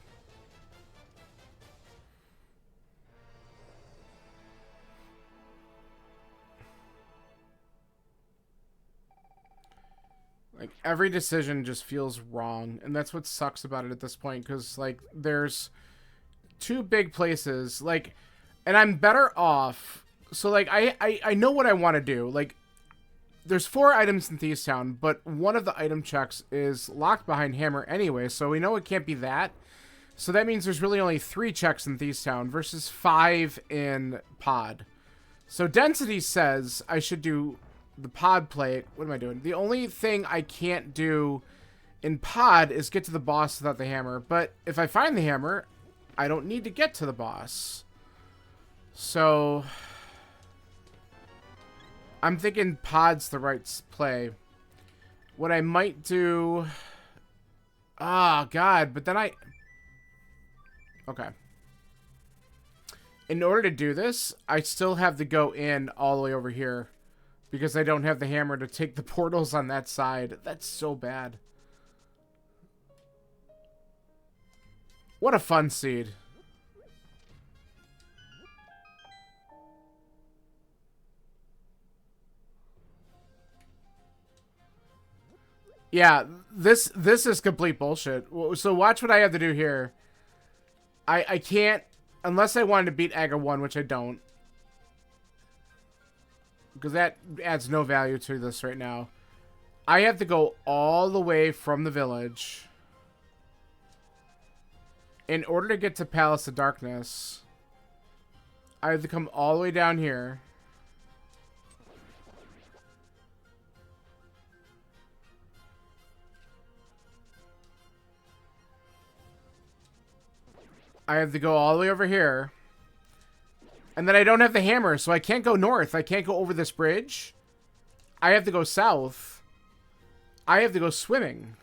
Like, every decision just feels wrong, and that's what sucks about it at this point, because, like, there's two big places, like, and I'm better off. So, like, I know what I want to do. Like, there's 4 items in Thieves Town, but one of the item checks is locked behind hammer anyway, so we know it can't be that. So that means there's really only 3 checks in Thieves Town versus 5 in pod. So density says I should do the pod plate. What am I doing? The only thing I can't do in pod is get to the boss without the hammer, but if I find the hammer, I don't need to get to the boss. So I'm thinking pod's the right play. What I might do... Ah, God, but then Okay. In order to do this, I still have to go in all the way over here. Because I don't have the hammer to take the portals on that side. That's so bad. What a fun seed. Yeah, this is complete bullshit. So watch what I have to do here. I can't, unless I wanted to beat Aga 1, which I don't. Because that adds no value to this right now. I have to go all the way from the village in order to get to Palace of Darkness. I have to come all the way down here. I have to go all the way over here. And then I don't have the hammer, so I can't go north. I can't go over this bridge. I have to go south. I have to go swimming.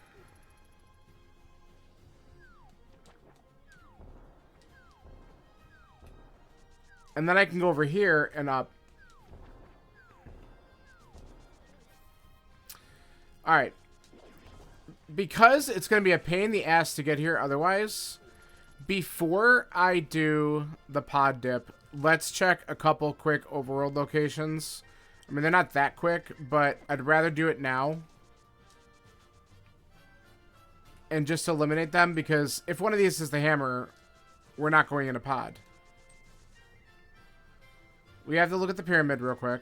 And then I can go over here and up. Alright. Because it's going to be a pain in the ass to get here otherwise, before I do the pod dip, let's check a couple quick overworld locations. I mean, they're not that quick, but I'd rather do it now. And just eliminate them, because if one of these is the hammer, we're not going in a pod. We have to look at the pyramid real quick.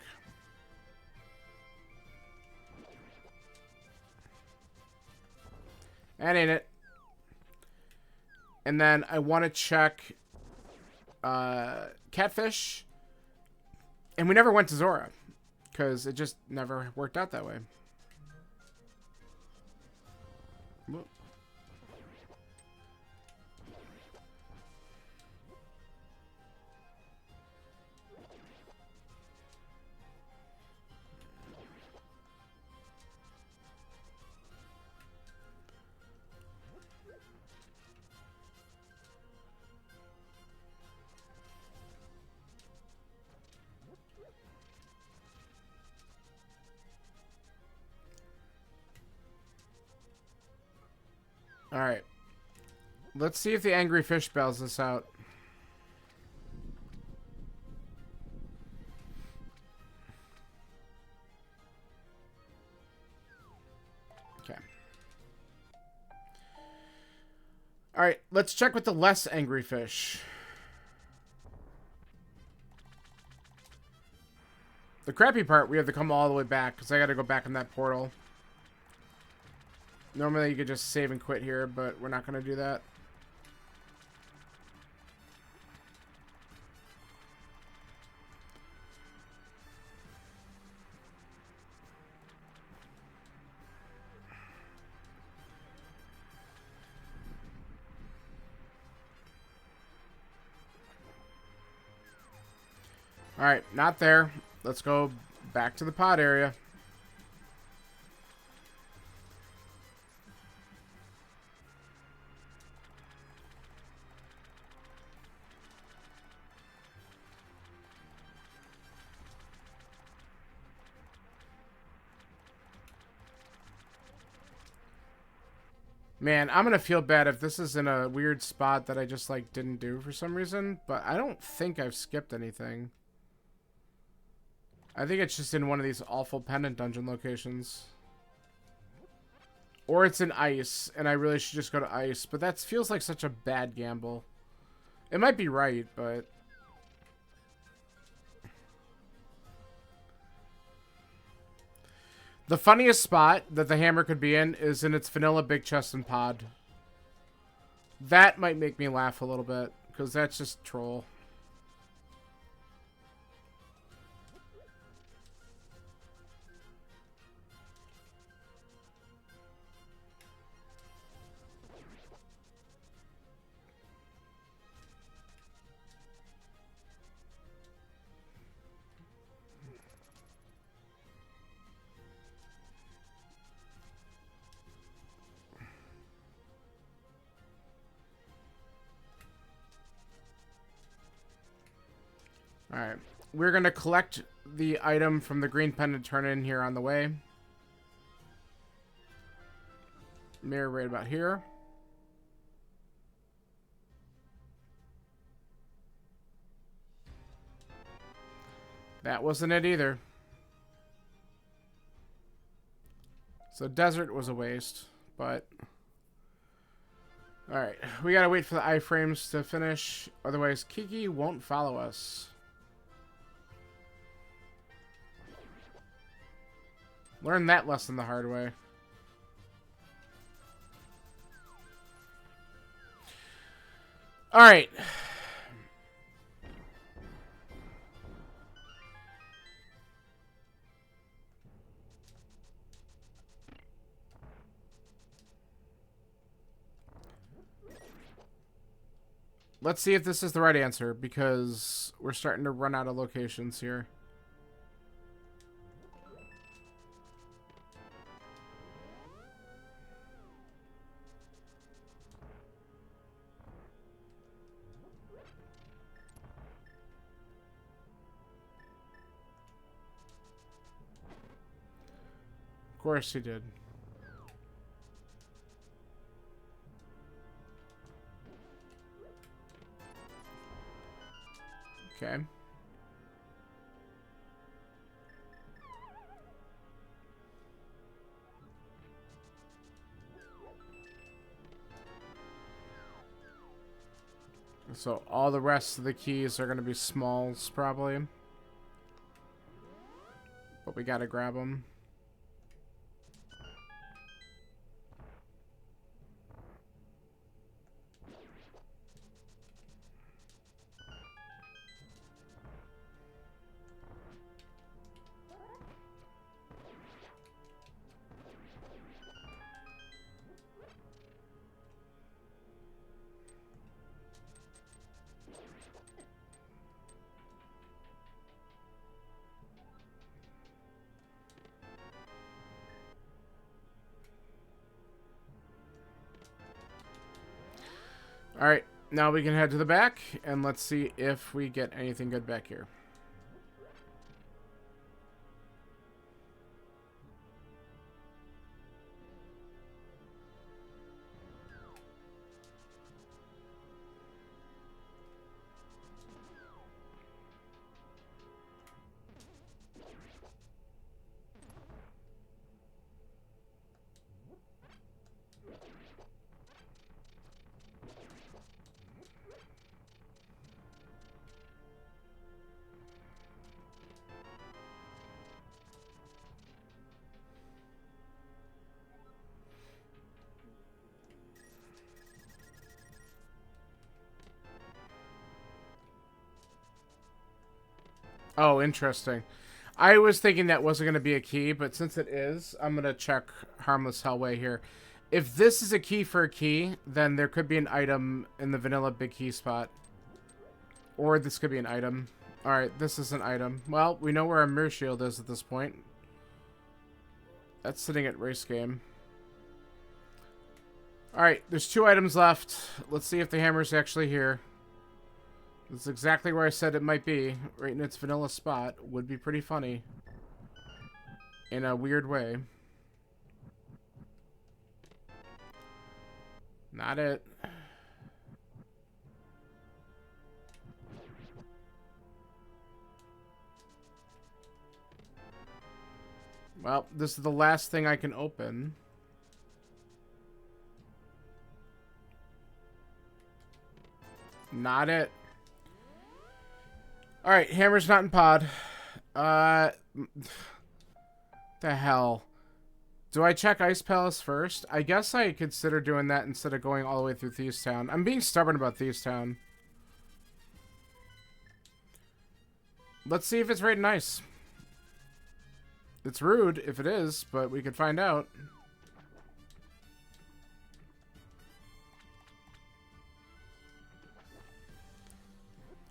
That ain't it. And then I want to check Catfish. And we never went to Zora, because it just never worked out that way. Whoop. Alright. Let's see if the angry fish bails us out. Okay. Alright, let's check with the less angry fish. The crappy part, we have to come all the way back, because I gotta go back in that portal. Normally you could just save and quit here, but we're not going to do that. Alright, not there. Let's go back to the pod area. Man, I'm gonna feel bad if this is in a weird spot that I just, like, didn't do for some reason. But I don't think I've skipped anything. I think it's just in one of these awful pendant dungeon locations. Or it's in ice, and I really should just go to ice. But that feels like such a bad gamble. It might be right, but... The funniest spot that the hammer could be in is in its vanilla big chest and pod. That might make me laugh a little bit, because that's just troll. Alright, we're going to collect the item from the green pendant turn in here on the way. Mirror right about here. That wasn't it either. So desert was a waste, but... Alright, we gotta wait for the iframes to finish, otherwise Kiki won't follow us. Learn that lesson the hard way. Alright. Let's see if this is the right answer, because we're starting to run out of locations here. Of course he did. Okay. So all the rest of the keys are going to be smalls, probably. But we got to grab them. Alright, now we can head to the back, and let's see if we get anything good back here. Oh, interesting. I was thinking that wasn't going to be a key, but since it is, I'm going to check Harmless Hellway here. If this is a key for a key, then there could be an item in the vanilla big key spot. Or this could be an item. Alright, this is an item. Well, we know where our mirror shield is at this point. That's sitting at race game. Alright, there's 2 items left. Let's see if the hammer's actually here. That's exactly where I said it might be. Right in its vanilla spot. Would be pretty funny. In a weird way. Not it. Well, this is the last thing I can open. Not it. Alright, hammer's not in pod. The hell. Do I check Ice Palace first? I guess I consider doing that instead of going all the way through Thieves Town. I'm being stubborn about Thieves Town. Let's see if it's right and nice. It's rude if it is, but we could find out.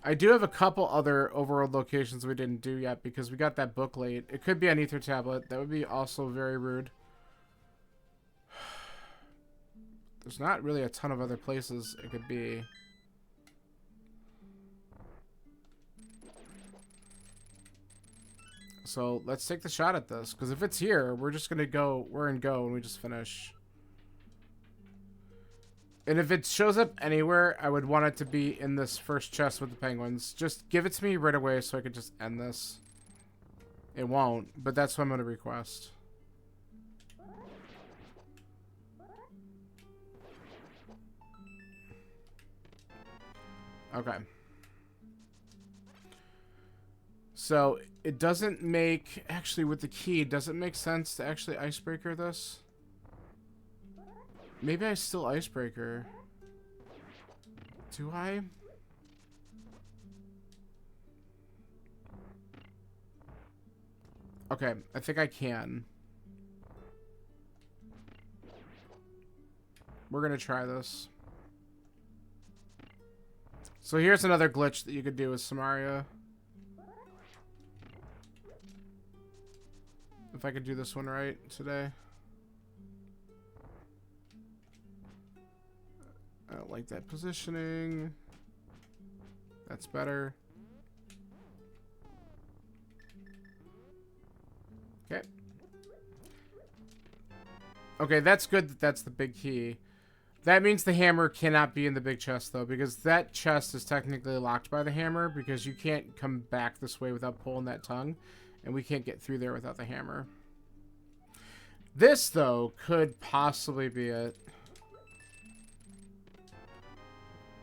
I do have a couple other overworld locations we didn't do yet because we got that book late. It could be an ether tablet. That would be also very rude. There's not really a ton of other places it could be. So let's take the shot at this, because if it's here, we're just gonna go. We're in go and we just finish. And if it shows up anywhere, I would want it to be in this first chest with the penguins. Just give it to me right away so I could just end this. It won't, but that's what I'm gonna request. Okay. So it doesn't make, actually with the key, does it make sense to actually icebreaker this? Maybe I still icebreaker. Do I? Okay, I think I can. We're gonna try this. So here's another glitch that you could do with Samaria. If I could do this one right today. I don't like that positioning. That's better. Okay. Okay, that's good that that's the big key. That means the hammer cannot be in the big chest, though, because that chest is technically locked by the hammer, because you can't come back this way without pulling that tongue, and we can't get through there without the hammer. This, though, could possibly be it.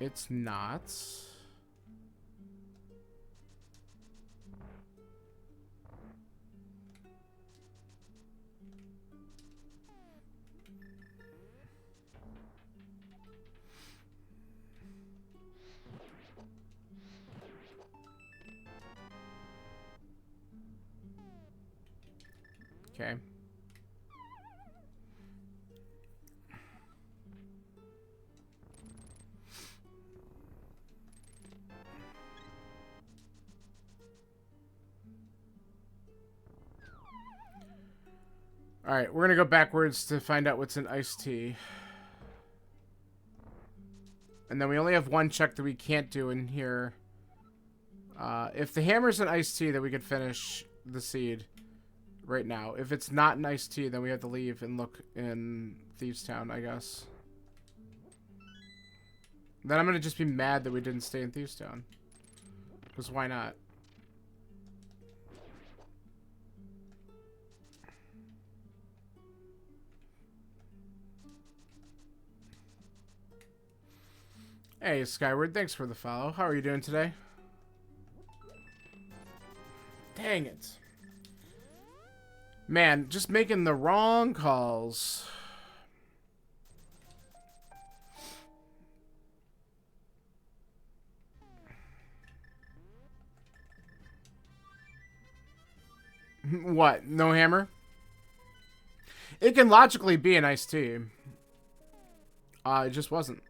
It's not. Okay. Alright, we're gonna go backwards to find out what's in iced tea. And then we only have one check that we can't do in here. If the hammer's in iced tea, then we could finish the seed right now. If it's not in iced tea, then we have to leave and look in Thieves Town, I guess. Then I'm gonna just be mad that we didn't stay in Thieves Town. Because why not? Hey, Skyward, thanks for the follow. How are you doing today? Dang it. Man, just making the wrong calls. What? No hammer? It can logically be an iced tea. It just wasn't.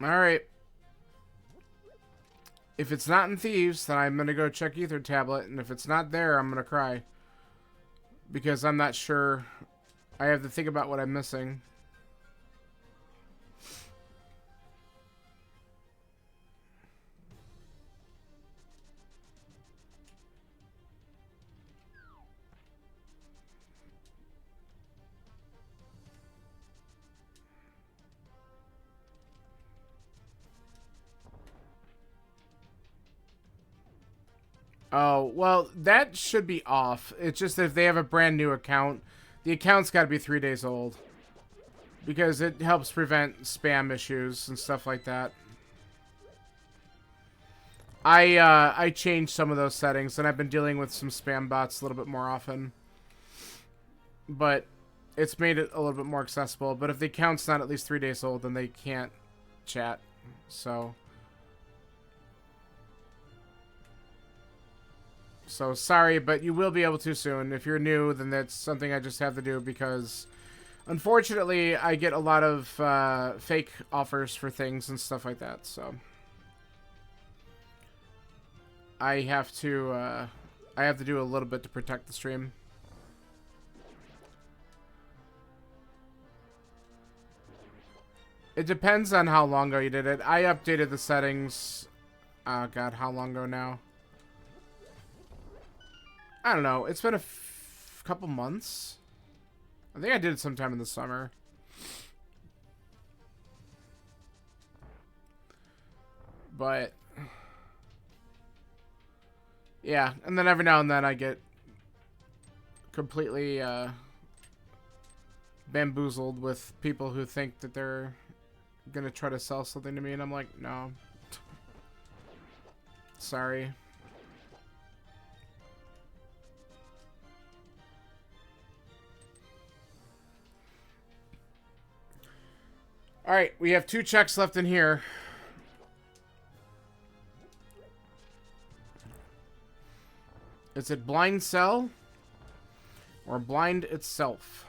Alright. If it's not in Thieves, then I'm going to go check Ether Tablet. And if it's not there, I'm going to cry. Because I'm not sure. I have to think about what I'm missing. Oh, well, that should be off. It's just that if they have a brand new account, the account's got to be 3 days old. Because it helps prevent spam issues and stuff like that. I changed some of those settings, and I've been dealing with some spam bots a little bit more often. But it's made it a little bit more accessible. But if the account's not at least 3 days old, then they can't chat. So sorry, but you will be able to soon. If you're new, then that's something I just have to do because, unfortunately, I get a lot of fake offers for things and stuff like that. So I have to do a little bit to protect the stream. It depends on how long ago you did it. I updated the settings. Oh god, how long ago now? I don't know. It's been a couple months. I think I did it sometime in the summer. But yeah, and then every now and then I get completely bamboozled with people who think that they're gonna try to sell something to me, and I'm like, no. Sorry. Alright, we have 2 checks left in here. Is it blind cell or blind itself?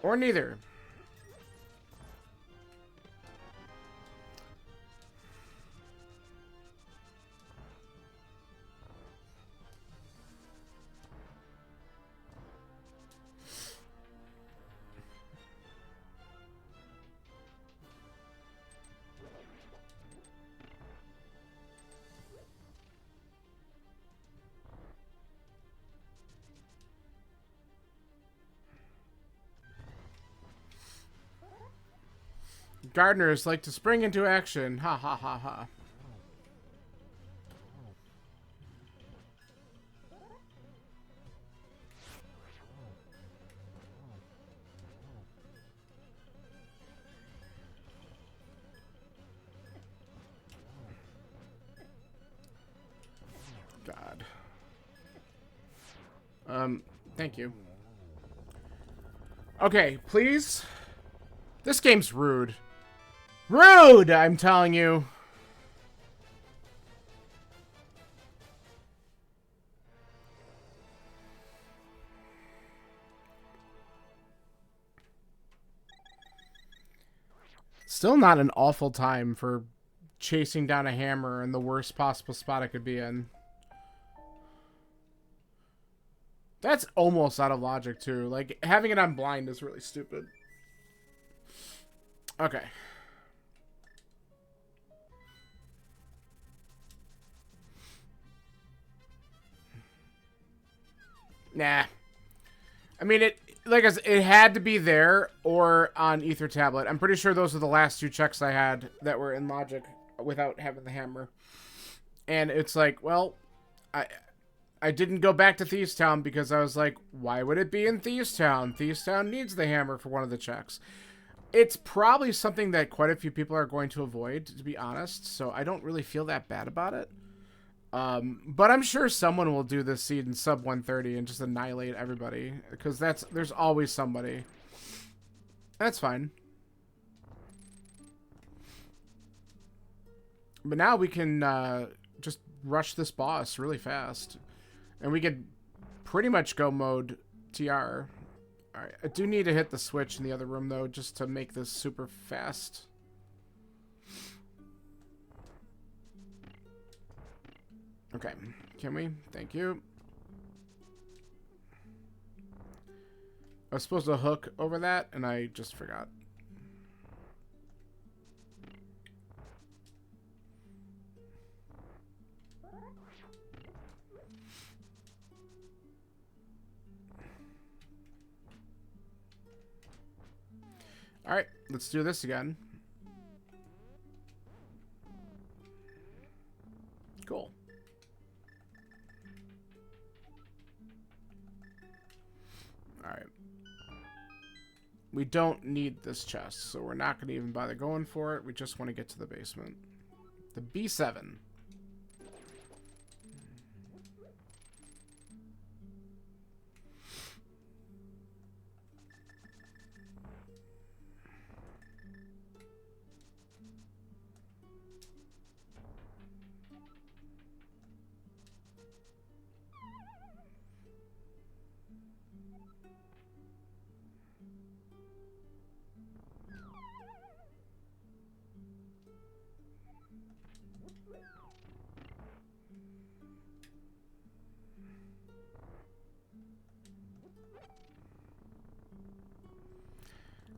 Or neither. Gardeners like to spring into action. Ha ha ha ha. God. Thank you. Okay, please. This game's rude. Rude, I'm telling you. Still not an awful time for chasing down a hammer in the worst possible spot I could be in. That's almost out of logic, too. Like, having it on blind is really stupid. Okay. Nah. I mean, like I said, it had to be there or on Ether Tablet. I'm pretty sure those are the last two checks I had that were in logic without having the hammer. And it's like, well, I didn't go back to Thieves Town because I was like, why would it be in Thieves Town? Thieves Town needs the hammer for one of the checks. It's probably something that quite a few people are going to avoid, to be honest. So I don't really feel that bad about it. But I'm sure someone will do this seed in sub 130 and just annihilate everybody. Because there's always somebody. That's fine. But now we can just rush this boss really fast. And we could pretty much go mode TR. Alright, I do need to hit the switch in the other room, though, just to make this super fast. Okay, can we? Thank you. I was supposed to hook over that, and I just forgot. Alright, let's do this again. Cool. Alright. We don't need this chest, so we're not going to even bother going for it. We just want to get to the basement. The B7.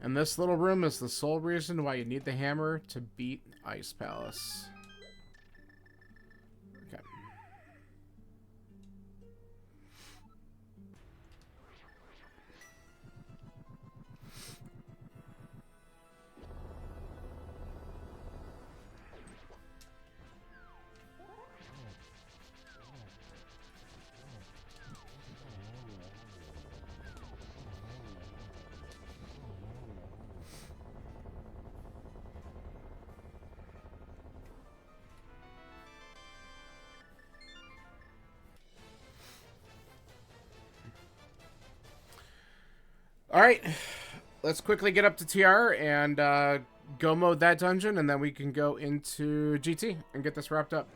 And this little room is the sole reason why you need the hammer to beat Ice Palace. Okay. All right, let's quickly get up to TR and go mode that dungeon, and then we can go into GT and get this wrapped up.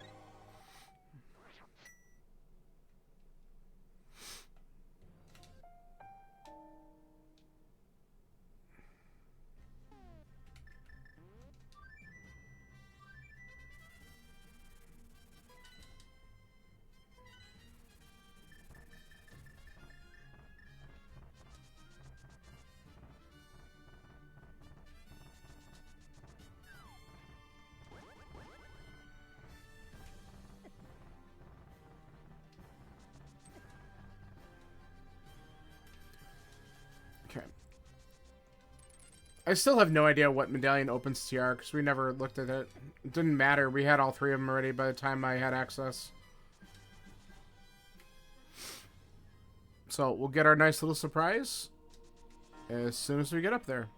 Okay. I still have no idea what medallion opens TR because we never looked at it. It didn't matter. We had all three of them already by the time I had access. So we'll get our nice little surprise as soon as we get up there.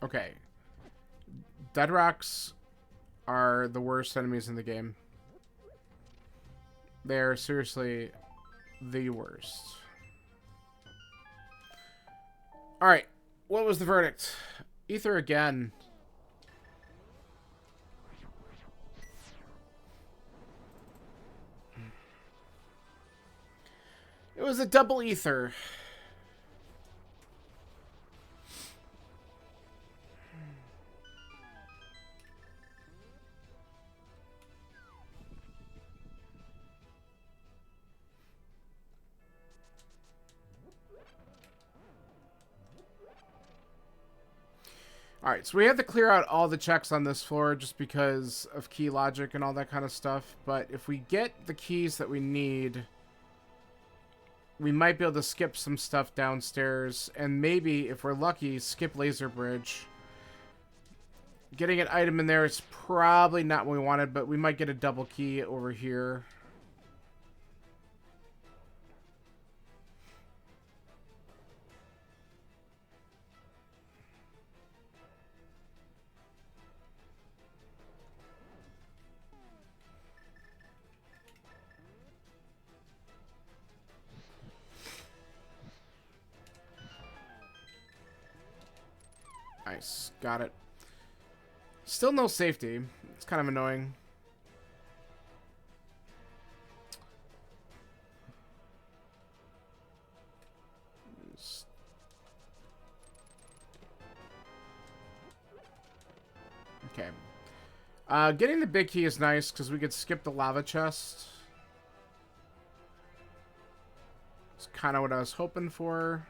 Okay. Dead rocks are the worst enemies in the game. They're seriously the worst. Alright. What was the verdict? Ether again. It was a double ether. Alright, so we have to clear out all the checks on this floor just because of key logic and all that kind of stuff. But if we get the keys that we need, we might be able to skip some stuff downstairs. And maybe, if we're lucky, skip Laser Bridge. Getting an item in there is probably not what we wanted, but we might get a double key over here. Nice. Got it. Still no safety. It's kind of annoying. Okay. Getting the big key is nice because we could skip the lava chest. It's kind of what I was hoping for.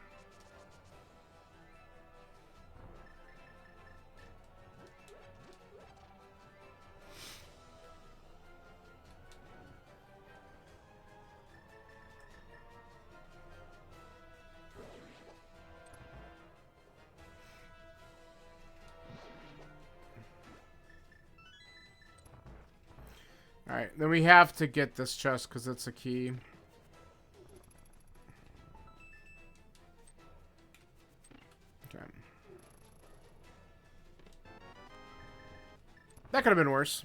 Alright, then we have to get this chest because it's a key. Okay. That could have been worse.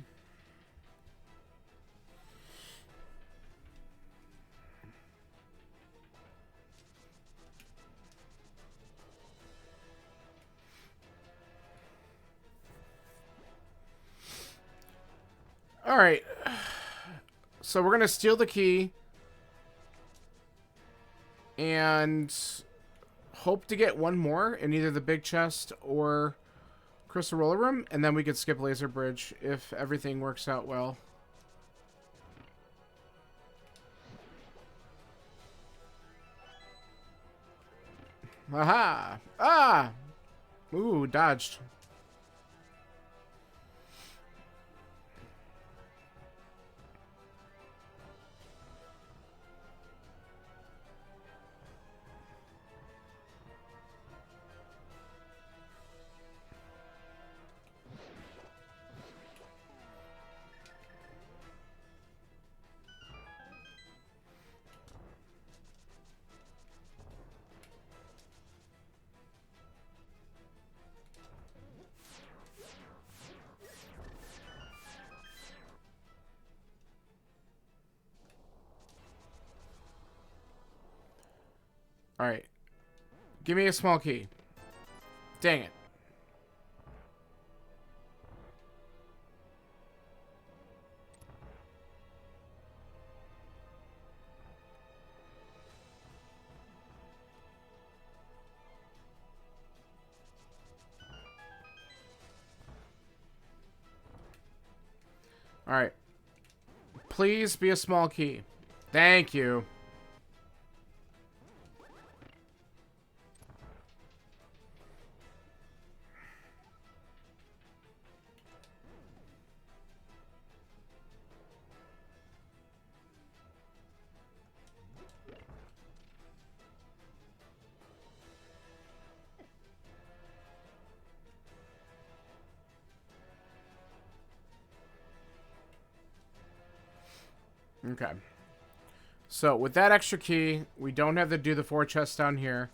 Alright. So we're going to steal the key. And hope to get one more in either the big chest or Crystal Roller Room. And then we could skip Laser Bridge if everything works out well. Aha! Ah! Ooh, dodged. Alright. Give me a small key. Dang it. Alright. Please be a small key. Thank you. Okay. So, with that extra key, we don't have to do the 4 chests down here.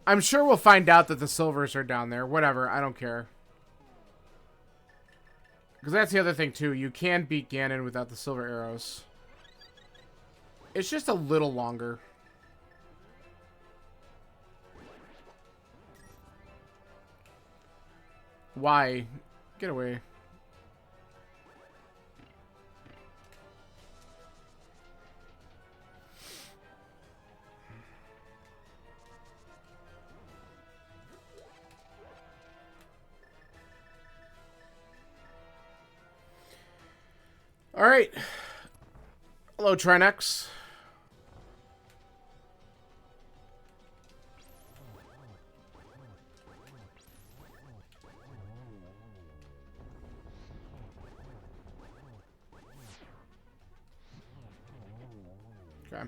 I'm sure we'll find out that the silvers are down there. Whatever, I don't care. Because that's the other thing, too. You can beat Ganon without the silver arrows. It's just a little longer. Why? Get away. Alright. Hello, Trinex. Okay.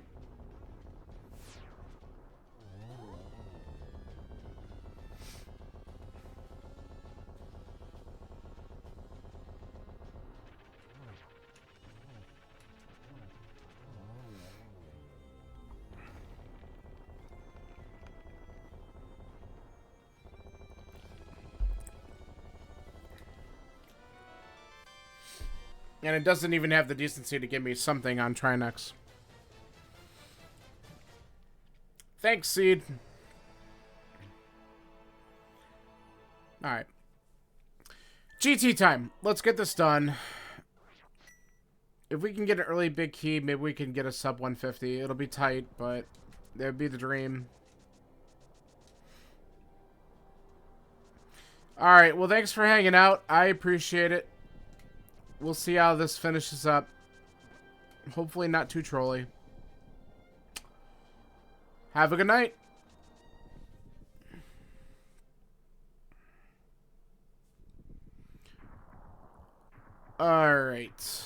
And it doesn't even have the decency to give me something on Trinex. Thanks, Seed. Alright. GT time. Let's get this done. If we can get an early big key, maybe we can get a sub 150. It'll be tight, but that would be the dream. Alright, well, thanks for hanging out. I appreciate it. We'll see how this finishes up. Hopefully not too trolly. Have a good night. Alright.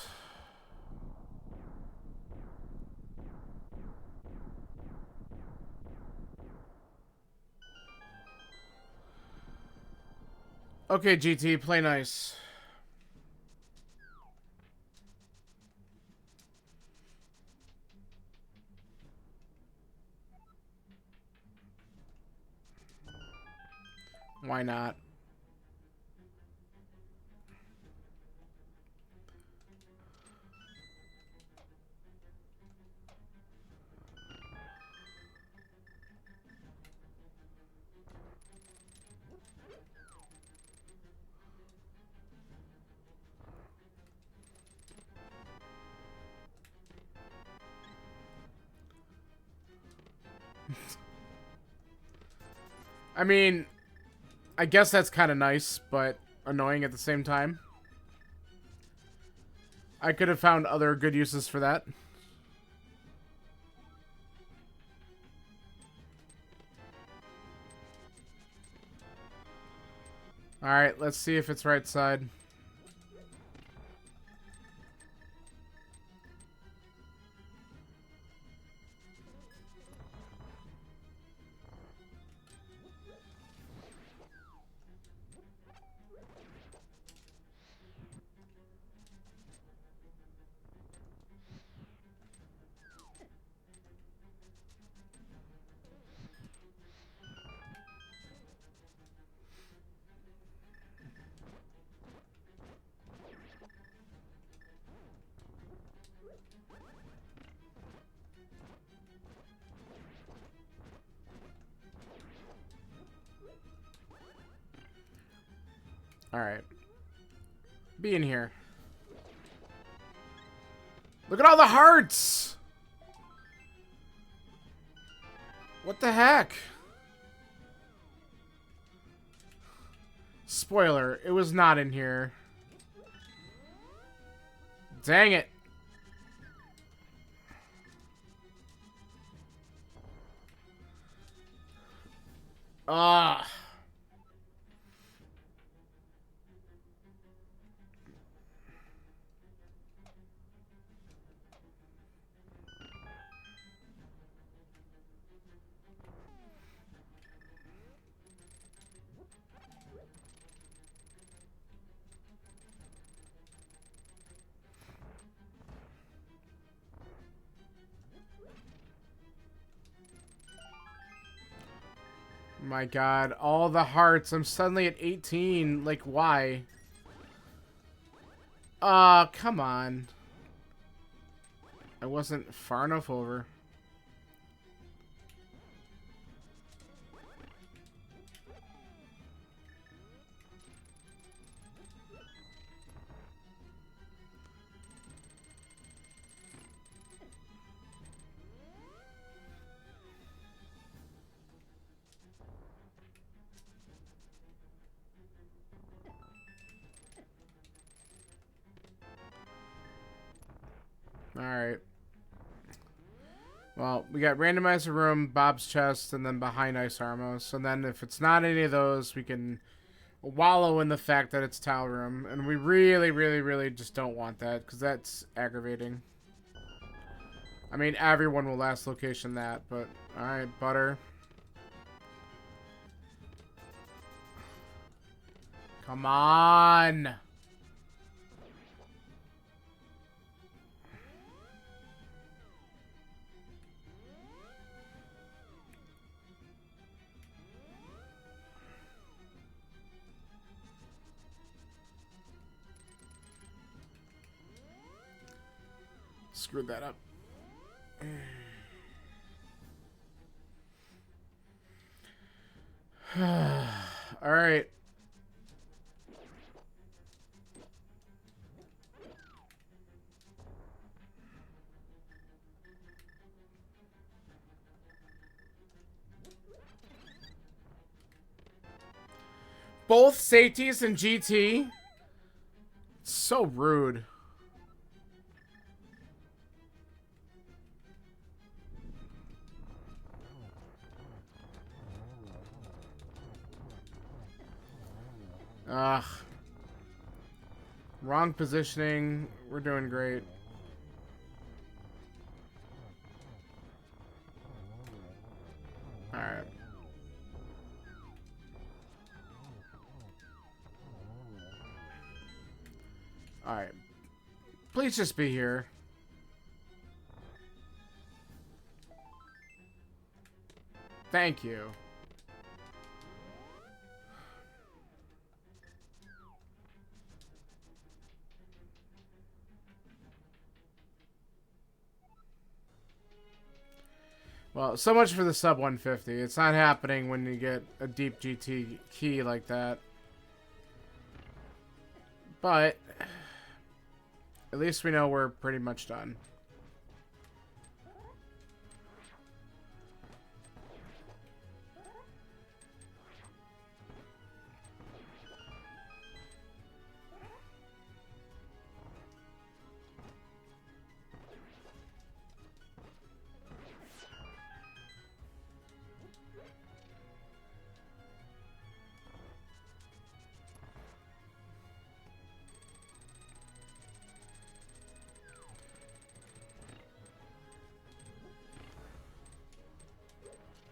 Okay, GT, play nice. Why not? I mean, I guess that's kind of nice, but annoying at the same time. I could have found other good uses for that. Alright, let's see if it's right side. Alright. Be in here. Look at all the hearts! What the heck? Spoiler, it was not in here. Dang it. Ah. My god, all the hearts. I'm suddenly at 18. Like, why? Come on. I wasn't far enough over. Alright. Well, we got randomizer room, Bob's chest, and then behind Ice Armos. And then if it's not any of those, we can wallow in the fact that it's towel room. And we really, really, really just don't want that, because that's aggravating. I mean, everyone will last location that, but... Alright, butter. Come on! Screwed that up. All right. Both safeties and GT. It's so rude. Ugh. Wrong positioning. We're doing great. Alright. Alright. Please just be here. Thank you. Well, so much for the sub 150. It's not happening when you get a deep GT key like that. But at least we know we're pretty much done.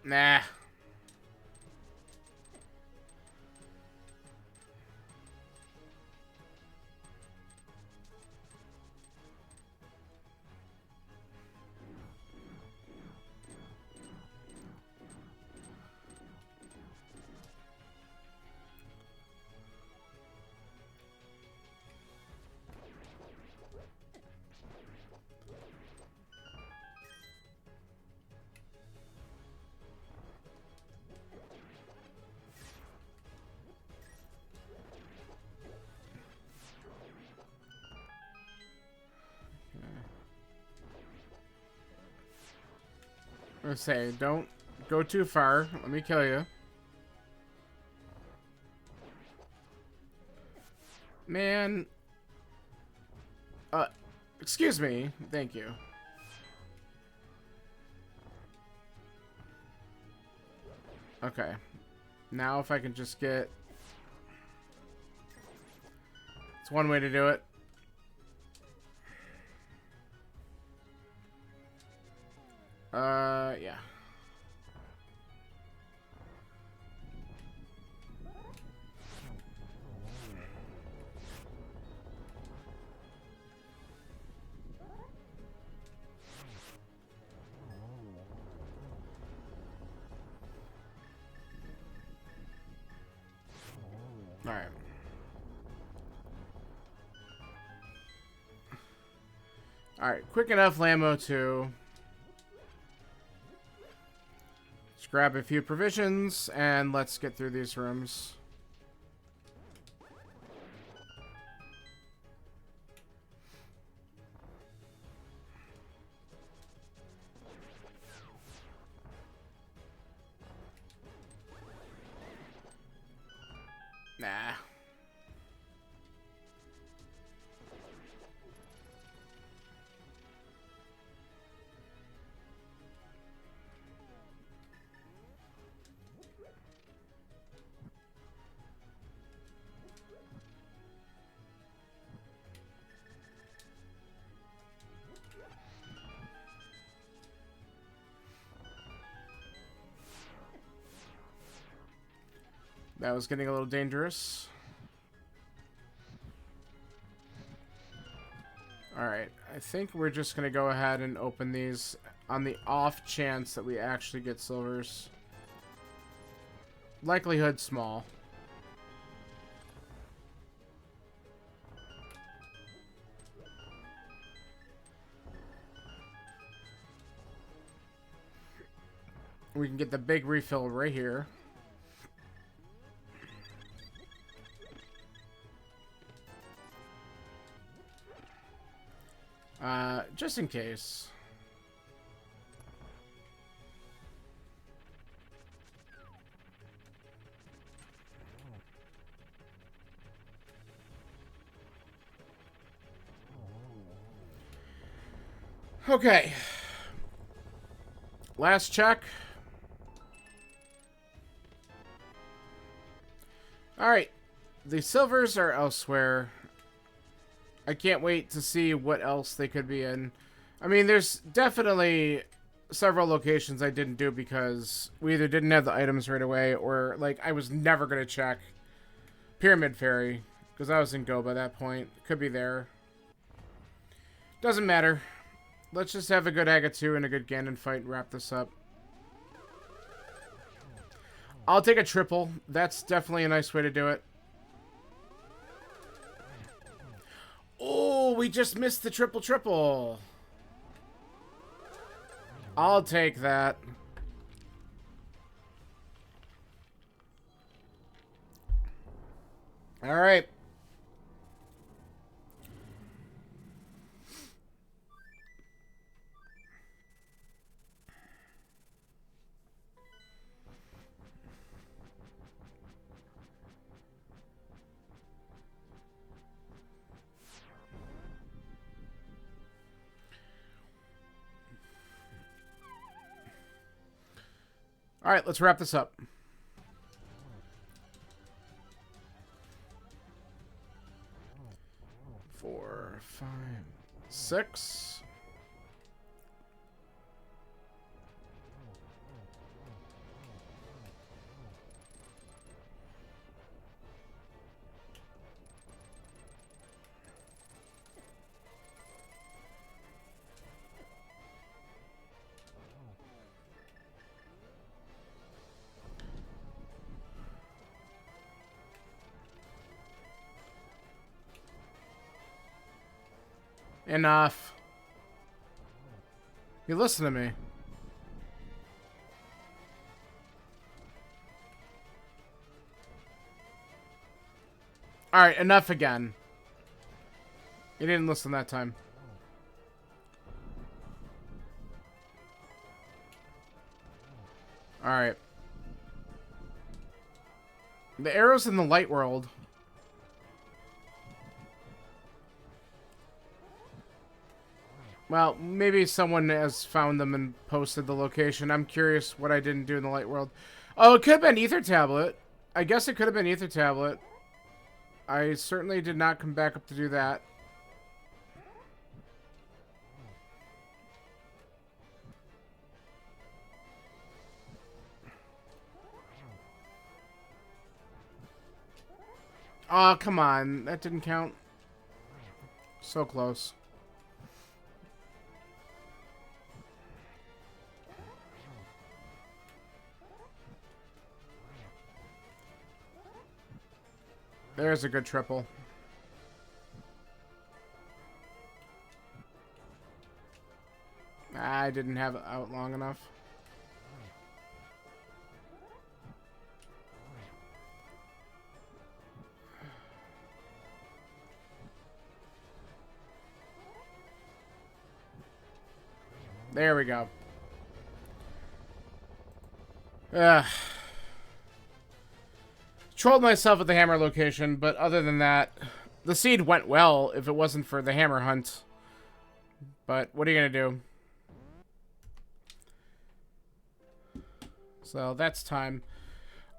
Nah. I say, don't go too far. Let me kill you. Man. Excuse me. Thank you. Okay. Now if I can just get... It's one way to do it. Yeah. Alright. Alright, quick enough Lambo to... Let's grab a few provisions, and let's get through these rooms. Nah. That was getting a little dangerous. Alright, I think we're just going to go ahead and open these on the off chance that we actually get silvers. Likelihood small. We can get the big refill right here. Just in case. Okay. Last check. Alright. The silvers are elsewhere. I can't wait to see what else they could be in. I mean, there's definitely several locations I didn't do because we either didn't have the items right away or, like, I was never going to check Pyramid Ferry because I was in Go by that point. Could be there. Doesn't matter. Let's just have a good Aga 2 and a good Ganon fight and wrap this up. I'll take a triple. That's definitely a nice way to do it. Oh, we just missed the triple. I'll take that. All right. All right, let's wrap this up. Four, 5, 6. Enough. You listen to me. Alright, enough again. You didn't listen that time. Alright. The arrows in the light world. Well, maybe someone has found them and posted the location. I'm curious what I didn't do in the light world. Oh, it could have been Ether Tablet. I guess it could have been Ether Tablet. I certainly did not come back up to do that. Oh, come on. That didn't count. So close. There's a good triple. I didn't have it out long enough. There we go. Trolled myself at the hammer location, but other than that, the seed went well if it wasn't for the hammer hunt. But what are you gonna do? So that's time.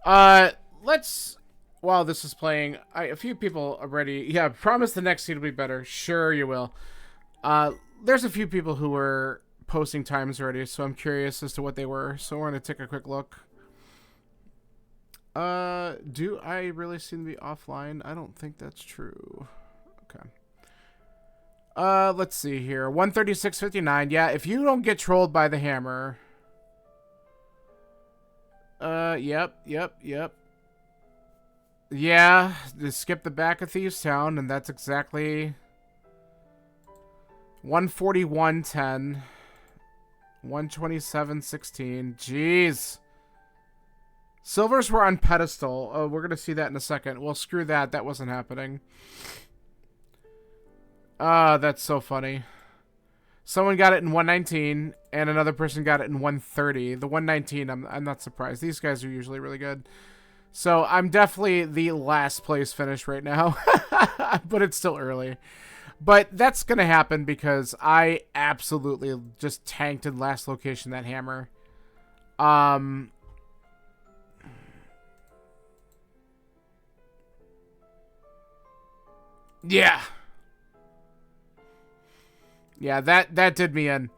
Let's... While this is playing, a few people already... Yeah, promise the next seed will be better. Sure you will. There's a few people who were posting times already, so I'm curious as to what they were. So we're going to take a quick look. Do I really seem to be offline? I don't think that's true. Okay. Let's see here. 136.59. Yeah, if you don't get trolled by the hammer... Yep. Yeah, just skip the back of Thieves Town, and that's exactly 141.10, 127.16. Jeez. Silvers were on pedestal. Oh, we're gonna see that in a second. Well, screw that. That wasn't happening. Ah, that's so funny. Someone got it in 119, and another person got it in 130. The 119, I'm not surprised. These guys are usually really good. So I'm definitely the last place finish right now, but it's still early. But that's going to happen because I absolutely just tanked in last location that hammer. Yeah. Yeah, that did me in.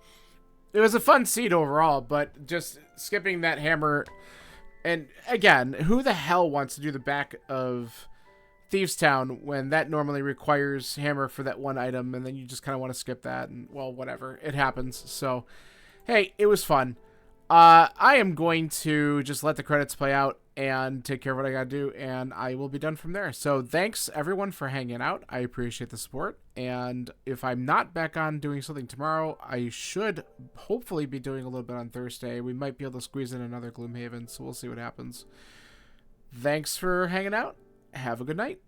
It was a fun seed overall, but just skipping that hammer... And again, who the hell wants to do the back of Thieves Town when that normally requires hammer for that one item, and then you just kind of want to skip that, and well, whatever. It happens. So, hey, it was fun. I am going to just let the credits play out and take care of what I gotta do, and I will be done from there. So thanks, everyone, for hanging out. I appreciate the support, and if I'm not back on doing something tomorrow, I should hopefully be doing a little bit on Thursday. We might be able to squeeze in another Gloomhaven, so we'll see what happens. Thanks for hanging out. Have a good night.